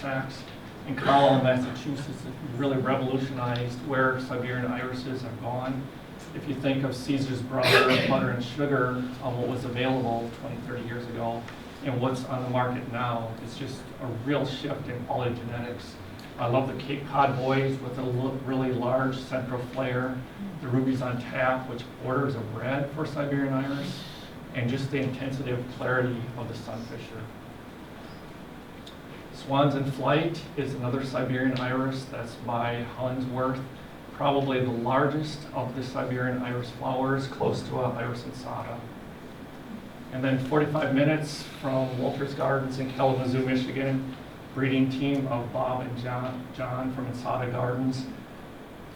Speaker 2: Sachs in Carlisle, Massachusetts, have really revolutionized where Siberian irises have gone. If you think of Caesar's Brother, Butter and Sugar, what was available 20, 30 years ago, and what's on the market now, it's just a real shift in quality genetics. I love the Cape Cod boys with a really large central flare, the rubies on tap, which borders of red for Siberian iris, and just the intensity of clarity of the sunfisher. Swans in Flight is another Siberian iris that's by Hollingsworth, probably the largest of the Siberian iris flowers, close to a iris insata. And then 45 minutes from Walter's Gardens in Kalamazoo, Michigan, breeding team of Bob and John from Insata Gardens,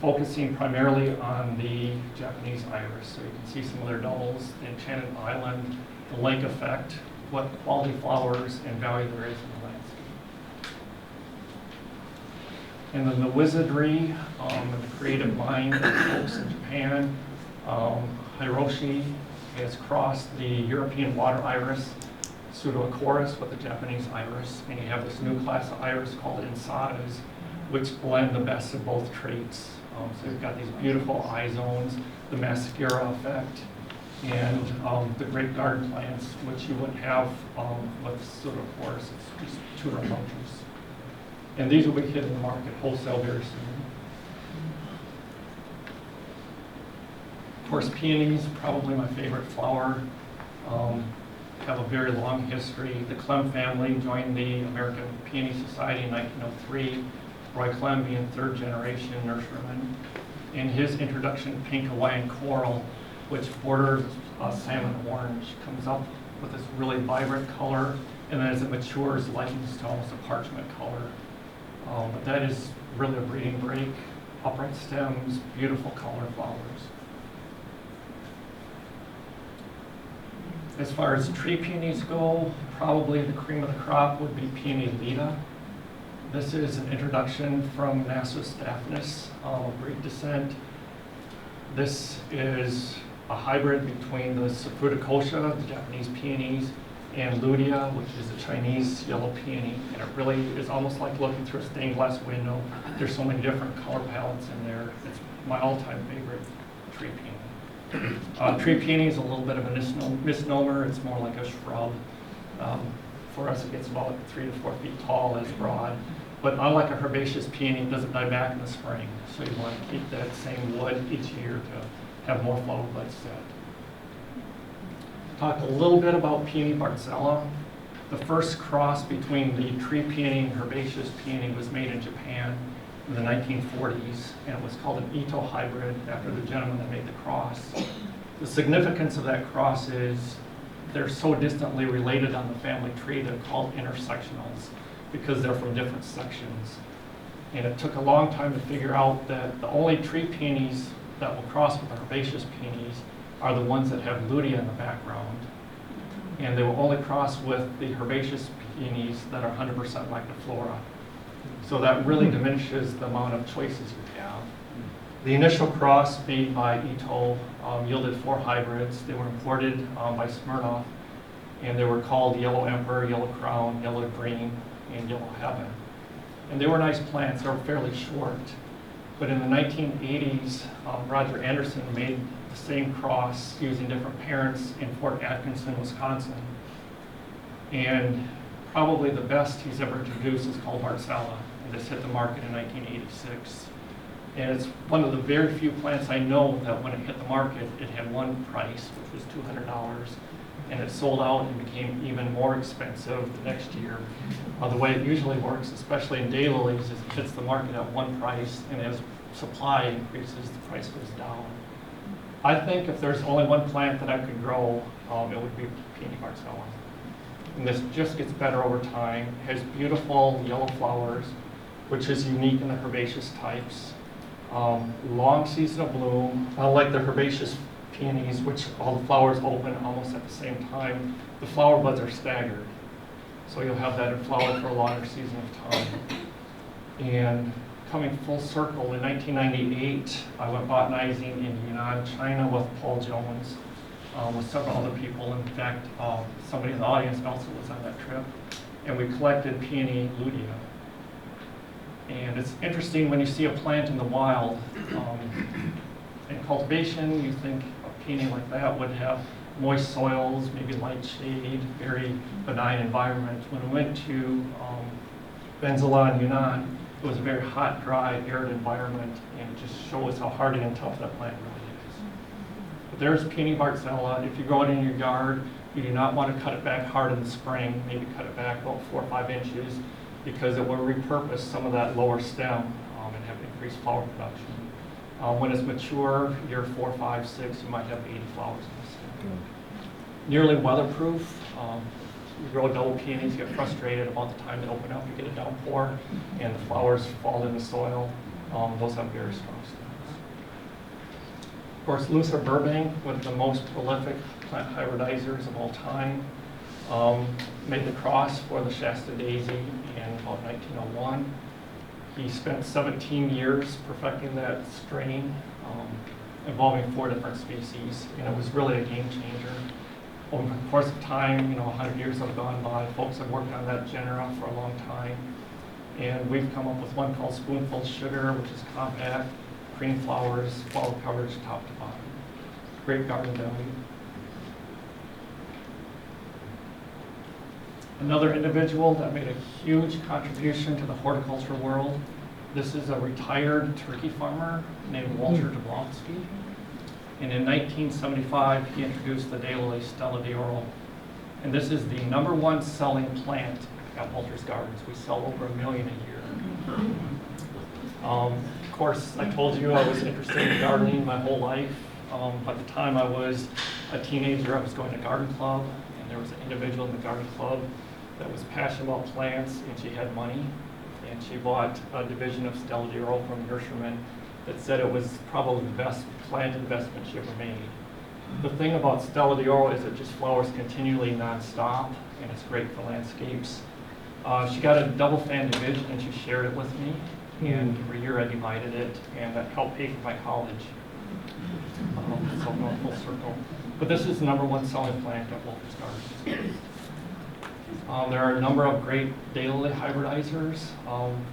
Speaker 2: focusing primarily on the Japanese iris. So you can see some of their doubles, the Enchanted Island, the lake effect, what quality flowers and value there is in the landscape. And then the wizardry and the creative mind of folks in Japan. Hiroshi has crossed the European water iris, Pseudoacorus, with the Japanese iris, and you have this new class of iris called insatas, which blend the best of both traits. So you've got these beautiful eye zones, the mascara effect, and the great garden plants, which you wouldn't have with Pseudoacorus. It's just too rambunctious. And these will be hitting the market wholesale very soon. Of course, peonies, probably my favorite flower. Have a very long history. The Clem family joined the American Peony Society in 1903. Roy Clem being third generation nurseryman. In his introduction, Pink Hawaiian Coral, which borders salmon orange, comes up with this really vibrant color, and then as it matures, lightens to almost a parchment color. But that is really a breeding break. Upright stems, beautiful color flowers. As far as tree peonies go, probably the cream of the crop would be Peony Lita. This is an introduction from Nassus staphnus, Greek descent. This is a hybrid between the Fruticosia, the Japanese peonies, and Lutea, which is a Chinese yellow peony. And it really is almost like looking through a stained glass window. There's so many different color palettes in there. It's my all-time favorite tree peony. Tree peony is a little bit of a misnomer. It's more like a shrub. For us, it gets about 3 to 4 feet tall, as broad. But unlike a herbaceous peony, it doesn't die back in the spring. So you want to keep that same wood each year to have more flower buds set. Talk a little bit about Peony Bartzella. The first cross between the tree peony and herbaceous peony was made in Japan in the 1940s, and it was called an Ito hybrid after the gentleman that made the cross. The significance of that cross is they're so distantly related on the family tree, they're called intersectionals because they're from different sections. And it took a long time to figure out that the only tree peonies that will cross with the herbaceous peonies are the ones that have lutea in the background. And they will only cross with the herbaceous peonies that are 100% lactiflora. So that really diminishes the amount of choices you have. The initial cross made by Ito yielded 4 hybrids. They were imported by Smirnoff, and they were called Yellow Emperor, Yellow Crown, Yellow Green, and Yellow Heaven. And they were nice plants. They were fairly short. But in the 1980s, Roger Anderson made the same cross using different parents in Fort Atkinson, Wisconsin. And probably the best he's ever introduced is called Marcella. And this hit the market in 1986. And it's one of the very few plants I know that when it hit the market, it had one price, which was $200. And it sold out and became even more expensive the next year. The way it usually works, especially in daylilies, is it hits the market at one price, and as supply increases, the price goes down. I think if there's only one plant that I could grow, it would be Peony Marcella. And this just gets better over time. It has beautiful yellow flowers, which is unique in the herbaceous types. Long season of bloom, unlike the herbaceous peonies, which all the flowers open almost at the same time, the flower buds are staggered. So you'll have that in flower for a longer season of time. And coming full circle, in 1998, I went botanizing in Yunnan, China with Paul Jones, with several other people. In fact, somebody in the audience also was on that trip. And we collected Peony lutea. And it's interesting when you see a plant in the wild. In cultivation, you think a peony like that would have moist soils, maybe light shade, very benign environment. When we went to Benzela in Yunnan, it was a very hot, dry, arid environment, and it just shows how hardy and tough that plant really is. But there's Peony Marcella. If you grow it in your yard, you do not want to cut it back hard in the spring, maybe cut it back about 4 or 5 inches, because it will repurpose some of that lower stem and have increased flower production. When it's mature, year 4, 5, 6, you might have 80 flowers in the stem. Nearly weatherproof. You grow double peonies, get frustrated about the time they open up, you get a downpour, and the flowers fall in the soil. Those have very strong stems. Of course, Luther Burbank, one of the most prolific plant hybridizers of all time, made the cross for the Shasta daisy in about 1901. He spent 17 years perfecting that strain, involving 4 different species, and it was really a game changer. Over the course of time, 100 years have gone by. Folks have worked on that genera for a long time, and we've come up with one called Spoonful Sugar, which is compact, cream flowers, flower coverage top to bottom. Great garden value. Another individual that made a huge contribution to the horticulture world. This is a retired turkey farmer named Walter Jablonski. And in 1975, he introduced the daylily Stella d'Oro. And this is the #1 selling plant at Walter's Gardens. We sell over 1 million a year. Of course, I told you I was interested in gardening my whole life. By the time I was a teenager, I was going to garden club, and there was an individual in the garden club that was passionate about plants, and she had money, and she bought a division of Stella d'Oro from Nurseryman that said it was probably the best plant investment she ever made. The thing about Stella d'Oro is it just flowers continually non-stop, and it's great for landscapes. She got a double fan division, and she shared it with me, and every year I divided it, and that helped pay for my college. So I'm going full circle. But this is the #1 selling plant at Walter's Gardens. There are a number of great daylily hybridizers.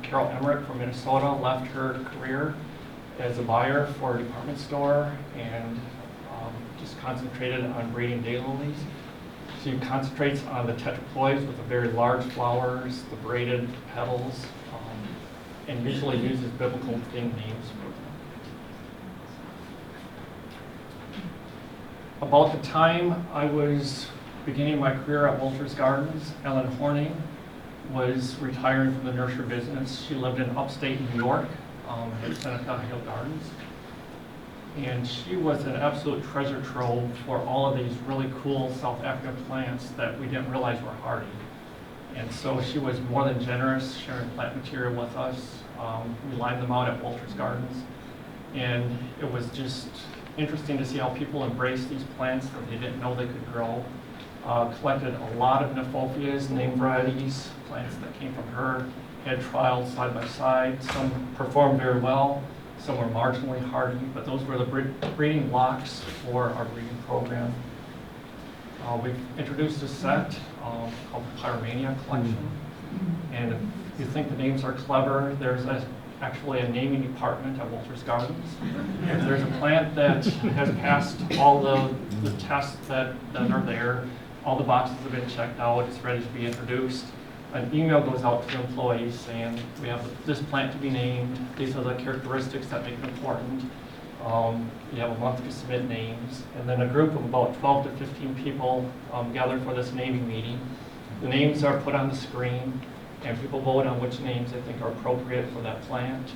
Speaker 2: Carol Emmerich from Minnesota left her career as a buyer for a department store and just concentrated on breeding daylilies. She concentrates on the tetraploids with the very large flowers, the braided petals, and usually uses biblical theme names for them. About the time I was beginning my career at Walter's Gardens, Ellen Horning was retiring from the nursery business. She lived in upstate New York at Seneca Hill Gardens. And she was an absolute treasure trove for all of these really cool South African plants that we didn't realize were hardy. And so she was more than generous sharing plant material with us. We lined them out at Walter's Gardens. And it was just interesting to see how people embraced these plants that they didn't know they could grow. Collected a lot of Kniphophias, name varieties, plants that came from her. Had trials side by side. Some performed very well, some were marginally hardy, but those were the breeding blocks for our breeding program. We've introduced a set called the PYROMANIA Collection. And if you think the names are clever, there's actually a naming department at Walter's Gardens. If there's a plant that has passed all the tests that are there, all the boxes have been checked out, it's ready to be introduced, an email goes out to employees saying, we have this plant to be named, these are the characteristics that make it important. You have a month to submit names, and then a group of about 12 to 15 people gather for this naming meeting. The names are put on the screen, and people vote on which names they think are appropriate for that plant.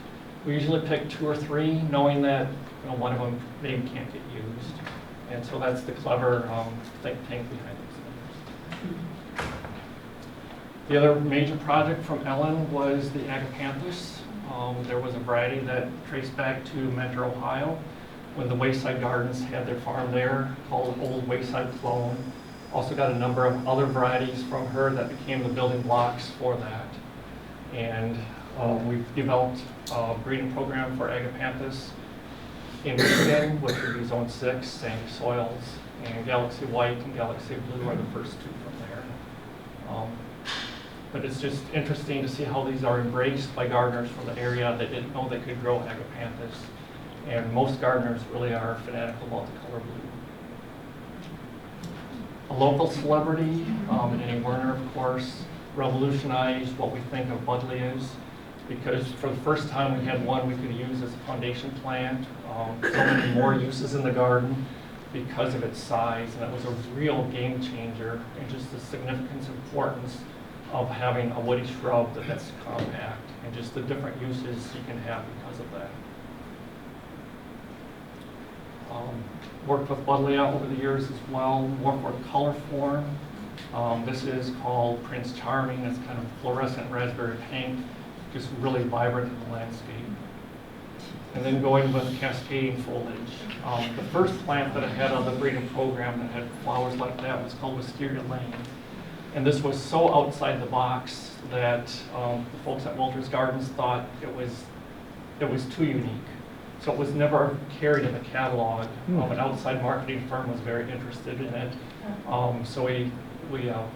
Speaker 2: We usually pick 2 or 3, knowing that one of them maybe can't get used. And so that's the clever think tank behind these names. The other major project from Ellen was the Agapanthus. There was a variety that traced back to Mentor, Ohio, when the Wayside Gardens had their farm there, called Old Wayside Clone. Also got a number of other varieties from her that became the building blocks for that. And we've developed a breeding program for Agapanthus in Michigan, which would be Zone 6, sandy soils, and Galaxy White and Galaxy Blue are the first 2 from there. But it's just interesting to see how these are embraced by gardeners from the area that didn't know they could grow Agapanthus. And most gardeners really are fanatical about the color blue. A local celebrity, Annie Werner, of course, revolutionized what we think of Buddleias, because for the first time we had one we could use as a foundation plant. So many more uses in the garden because of its size, and it was a real game changer, and just the significance and importance of having a woody shrub that's compact, and just the different uses you can have because of that. Worked with Buddleia over the years as well, more for color form. This is called Prince Charming. It's kind of fluorescent raspberry pink, just really vibrant in the landscape. And then going with cascading foliage. The first plant that I had on the breeding program that had flowers like that was called Wisteria Lane. And this was so outside the box that the folks at Walter's Gardens thought it was too unique. So it was never carried in the catalog. An outside marketing firm was very interested in it. So we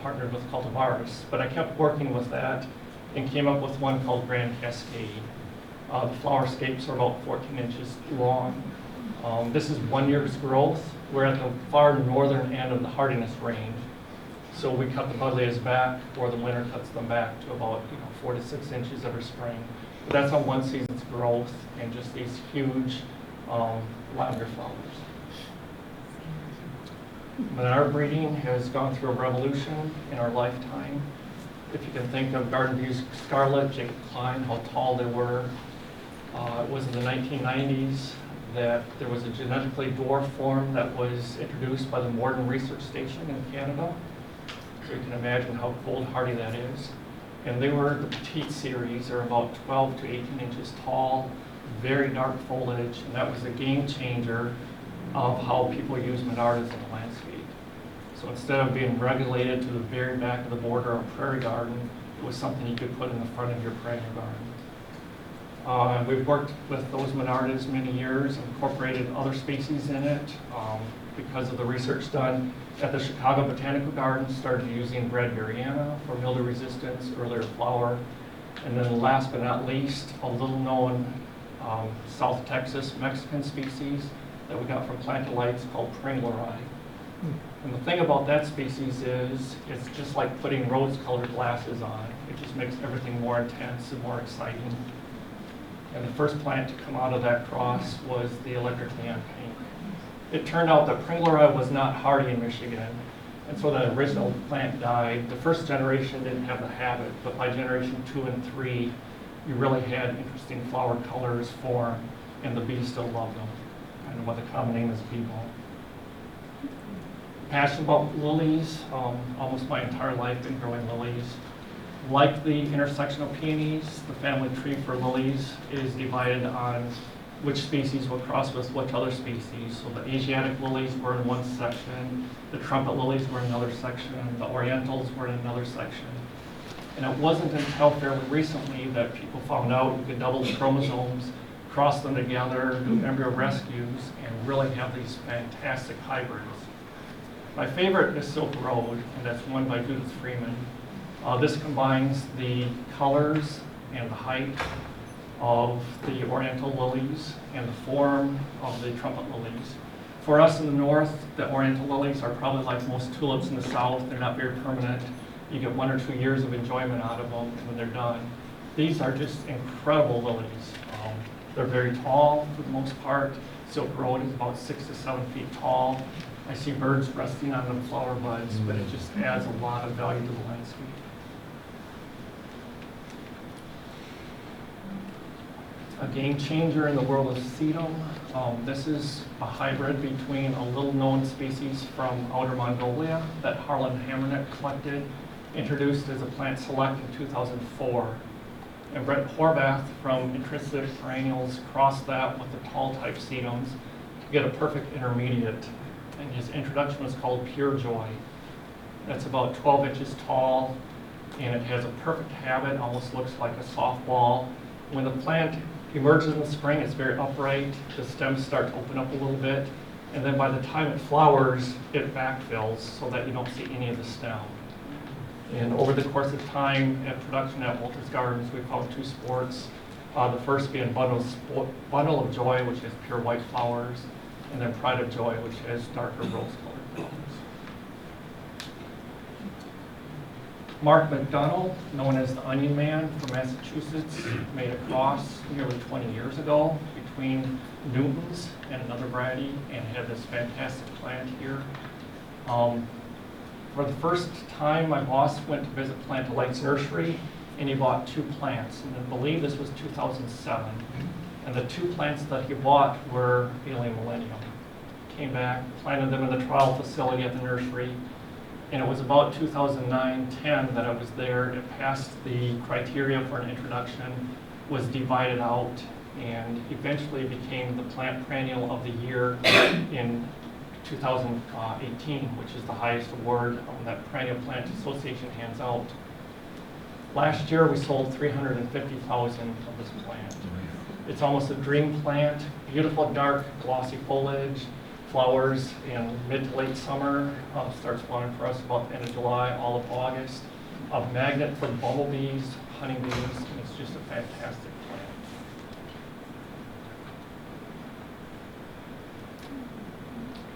Speaker 2: partnered with cultivars. But I kept working with that and came up with one called Grand Cascade. The flower scapes are about 14 inches long. This is 1 year's growth. We're at the far northern end of the hardiness range. So we cut the Buddleias back, or the winter cuts them back to about 4 to 6 inches every spring. But that's on one season's growth, and just these huge lavender flowers. Monarda breeding has gone through a revolution in our lifetime. If you can think of Garden View's Scarlet, Jacob Klein, how tall they were. It was in the 1990s that there was a genetically dwarf form that was introduced by the Morden Research Station in Canada. So you can imagine how cold hardy that is. And they were the petite series, they're about 12 to 18 inches tall, very dark foliage, and that was a game changer of how people use Monardas in the landscape. So instead of being regulated to the very back of the border of a prairie garden, it was something you could put in the front of your perennial garden. We've worked with those Monardas many years, incorporated other species in it because of the research done at the Chicago Botanical Gardens, started using red Variana for mildew resistance, earlier flower. And then last but not least, a little known South Texas Mexican species that we got from Plantalites called Perennials. And the thing about that species is it's just like putting rose-colored glasses on. It just makes everything more intense and more exciting. And the first plant to come out of that cross was the electric neon pink. It turned out that Perennials was not hardy in Michigan, and so the original plant died. The first generation didn't have the habit, but by generation 2 and 3, you really had interesting flower colors form, and the bees still loved them. Kind of what the common name is beetle. Passionate about lilies, almost my entire life been growing lilies. Like the intersectional peonies, the family tree for lilies is divided on which species will cross with which other species. So the Asiatic lilies were in one section, the trumpet lilies were in another section, the orientals were in another section. And it wasn't until fairly recently that people found out you could double the chromosomes, cross them together, do embryo rescues, and really have these fantastic hybrids. My favorite is Silk Road, and that's one by Judith Freeman. This combines the colors and the height of the oriental lilies and the form of the trumpet lilies. For us in the north, the oriental lilies are probably like most tulips in the south. They're not very permanent. You get 1 or 2 years of enjoyment out of them when they're done. These are just incredible lilies. They're very tall for the most part. Silk Road is about 6 to 7 feet tall. I see birds resting on the flower buds, but it just adds a lot of value to the landscape. A game changer in the world of sedum. This is a hybrid between a little-known species from outer Mongolia that Harlan Hammerneck collected, introduced as a plant select in 2004. And Brett Horvath from Interspecific Perennials crossed that with the tall type sedums to get a perfect intermediate. And his introduction was called Pure Joy. That's about 12 inches tall, and it has a perfect habit, almost looks like a softball. When the plant emerges in the spring, it's very upright. The stems start to open up a little bit, and then by the time it flowers, it backfills so that you don't see any of the stem. And over the course of time at production at Walter's Gardens, we found 2 sports. The first being Bundle of Joy, which has pure white flowers, and then Pride of Joy, which has darker rose-colored flowers. Mark McDonnell, known as the Onion Man from Massachusetts, made a cross nearly 20 years ago between Newton's and another variety and had this fantastic plant here. For the first time, my boss went to visit Plant Delight's nursery, and he bought 2 plants. And I believe this was 2007. And the 2 plants that he bought were Alien Millennium. Came back, planted them in the trial facility at the nursery, and it was about 2009-10 that I was there. It passed the criteria for an introduction, was divided out, and eventually became the Plant Perennial of the Year in 2018, which is the highest award that Perennial Plant Association hands out. Last year, we sold 350,000 of this plant. It's almost a dream plant, beautiful dark glossy foliage, flowers in mid to late summer, starts flowering for us about the end of July, all of August. A magnet for bumblebees, honeybees, and it's just a fantastic plant.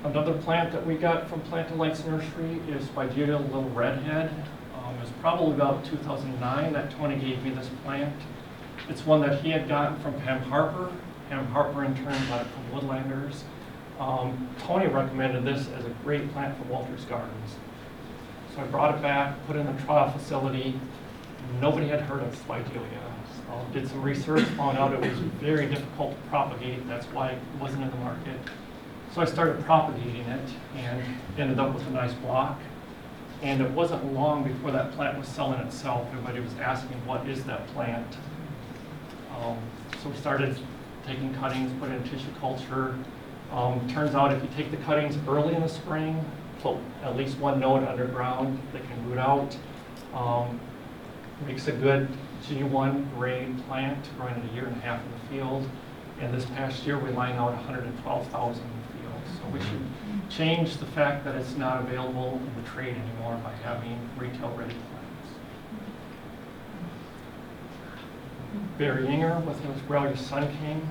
Speaker 2: Another plant that we got from Plant Delight's nursery is by Julia Little Redhead. It was probably about 2009 that Tony gave me this plant. It's one that he had gotten from Pam Harper. Pam Harper in turn got it from Woodlanders. Tony recommended this as a great plant for Walter's Gardens. So I brought it back, put it in the trial facility. Nobody had heard of Spidelia. Did some research, found out it was very difficult to propagate. That's why it wasn't in the market. So I started propagating it and ended up with a nice block. And it wasn't long before that plant was selling itself. Everybody was asking, what is that plant? So we started taking cuttings, put it in tissue culture. Turns out if you take the cuttings early in the spring, put at least 1 node underground, they can root out. Makes a good G1 grade plant, growing at 1.5 years in the field. And this past year we lined out 112,000 in the field. So we should change the fact that it's not available in the trade anymore by having retail ready plants. Barry Yinger with his Australia Sun King.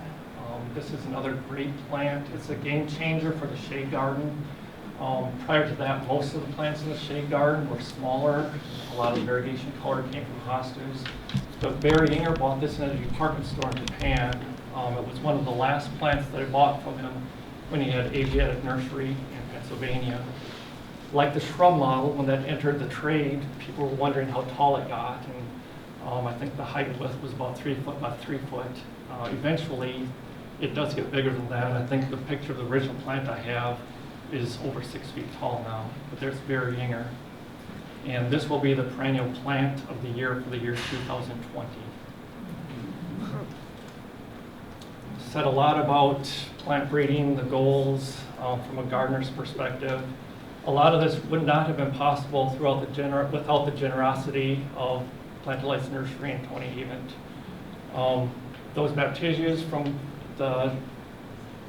Speaker 2: This is another great plant. It's a game changer for the shade garden. Prior to that, most of the plants in the shade garden were smaller. A lot of the variegation color came from hostas. But Barry Yinger bought this in a department store in Japan. It was one of the last plants that I bought from him when he had Asiatic nursery in Pennsylvania. Like the shrub model, when that entered the trade, people were wondering how tall it got. And I think the height width was about 3 foot by 3 foot. Eventually, it does get bigger than that. I think the picture of the original plant I have is over 6 feet tall now. But there's Barry Yinger. And this will be the perennial plant of the year for the year 2020. said a lot about plant breeding, the goals from a gardener's perspective. A lot of this would not have been possible without the generosity of Plant Delight's Nursery and Tony Event. Those Baptisias from the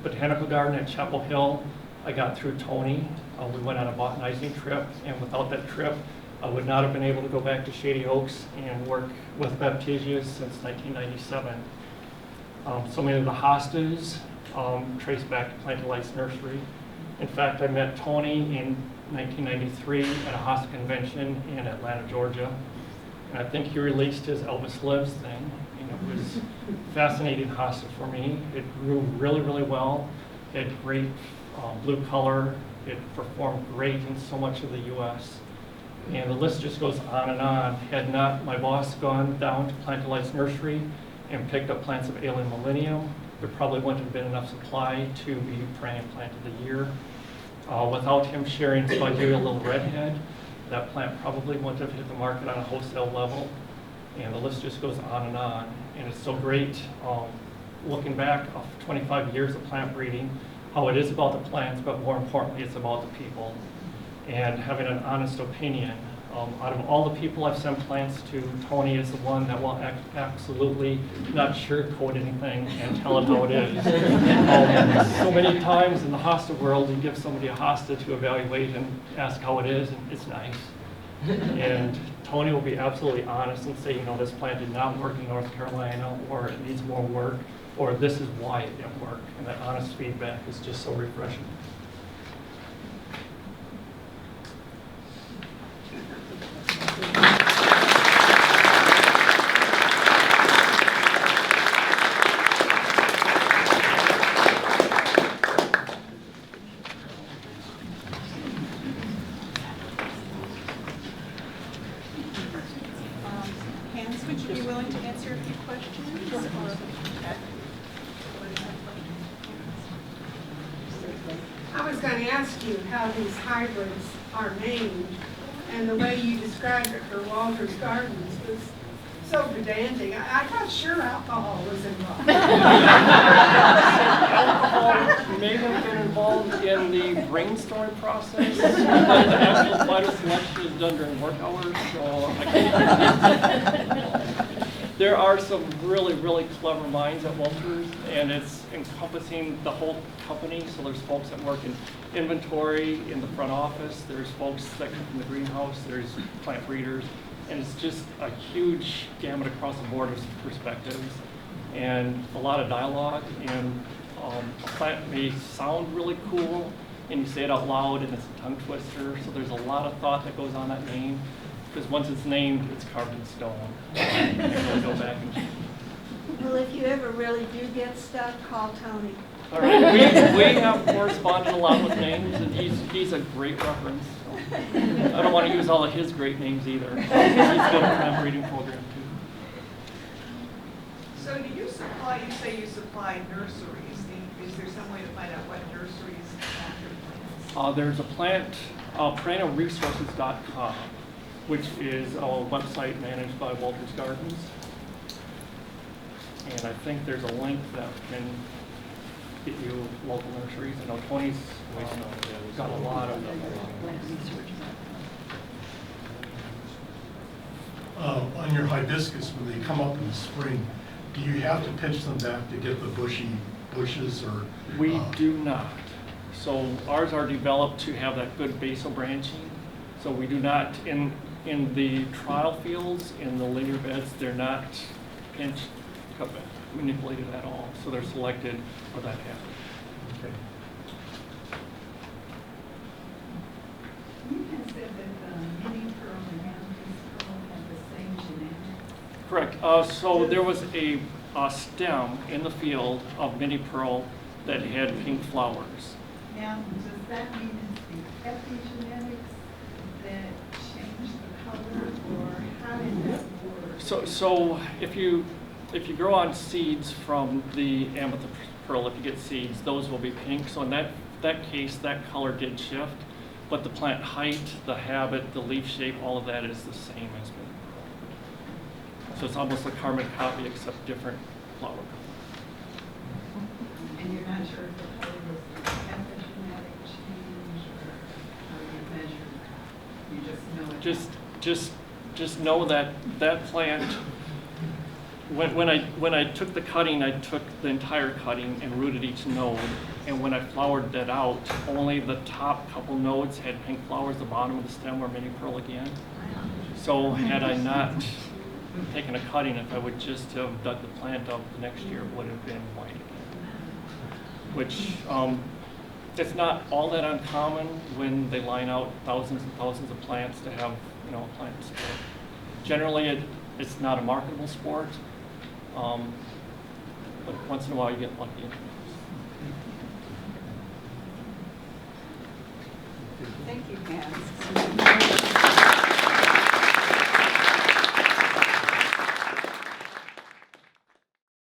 Speaker 2: Botanical Garden at Chapel Hill, I got through Tony. We went on a botanizing trip, and without that trip, I would not have been able to go back to Shady Oaks and work with Baptisias since 1997. So many of the hostas trace back to Plant Delight's Nursery. In fact, I met Tony in 1993 at a hosta convention in Atlanta, Georgia. And I think he released his Elvis Lives thing, and it was fascinating hosta for me. It grew really, really well. It had great blue color. It performed great in so much of the U.S. And the list just goes on and on. Had not my boss gone down to Plant Delight's Nursery and picked up plants of Alien Millennium, there probably wouldn't have been enough supply to be Perennial Plant of the Year. Without him sharing Spigeria Little Redhead, that plant probably wouldn't have hit the market on a wholesale level. And the list just goes on and on. And it's so great looking back of 25 years of plant breeding, how it is about the plants, but more importantly, it's about the people. And having an honest opinion. Out of all the people I've sent plants to, Tony is the one that will absolutely not sugarcoat anything and tell it how it is. So many times in the hosta world, you give somebody a hosta to evaluate and ask how it is, and it's nice. And Tony will be absolutely honest and say, you know, this plant did not work in North Carolina, or it needs more work, or this is why it didn't work. And that honest feedback is just so refreshing.
Speaker 3: Hans, would you be willing to answer a few questions? Sure.
Speaker 4: I was going to ask you how these hybrids are named, and the way you described it for Walter's Gardens was so pedantic. I thought sure alcohol was involved.
Speaker 2: Alcohol may have been involved in the brainstorming process, but the actual final selection is done during work hours, so I can't. There are some really, really clever minds at Walters, and it's encompassing the whole company. So there's folks that work in inventory, in the front office, there's folks that come from the greenhouse, there's plant breeders, and it's just a huge gamut across the board of perspectives, and a lot of dialogue. And a plant may sound really cool, and you say it out loud, and it's a tongue twister. So there's a lot of thought that goes on that name, because once it's named, it's carved in stone. And we'll go back and.
Speaker 5: Well, if you ever really do get stuck, call Tony.
Speaker 2: All right, we have corresponded a lot with names, and he's a great reference. So. I don't want to use all of his great names either. He's got a plant breeding program too.
Speaker 6: So do you supply, you say you supply nurseries. Is there some way to find out what nurseries have your plants?
Speaker 2: There's a plant, perennialresources.com, which is a website managed by Walters Gardens. And I think there's a link that can get you local nurseries. I know Tony's got a lot of them.
Speaker 7: On your hibiscus, when they come up in the spring, do you have to pinch them back to get the bushy bushes, or?
Speaker 2: We do not. So ours are developed to have that good basal branching. So we do not, in the trial fields, in the linear beds, they're not pinched, cut back, manipulated at all. So they're selected for that happen.
Speaker 7: Okay.
Speaker 3: You had said that Mini Pearl and Amethyst Pearl have the same genetics.
Speaker 2: Correct. So there was a stem in the field of Mini Pearl that had pink flowers.
Speaker 3: Now, does that mean it's the epigenetics that changed the color, or how did that work?
Speaker 2: So if you grow on seeds from the Amethyst Pearl, if you get seeds, those will be pink. So in that case, that color did shift, but the plant height, the habit, the leaf shape, all of that is the same as Mini Pearl. So it's almost a carbon copy except different flower color.
Speaker 3: And you're not sure if the color was epigenetic change or how you measure that? You just know it?
Speaker 2: Just know that that plant, when I took the cutting, I took the entire cutting and rooted each node. And when I flowered that out, only the top couple nodes had pink flowers. The bottom of the stem were mini pearl again. So had I not taken a cutting, if I would just have dug the plant up the next year, it would have been white again. Which it's not all that uncommon when they line out thousands and thousands of plants to have, you know, a plant sport. Generally, it's not a marketable sport, but once in a while you get lucky.
Speaker 3: Thank you, Hans.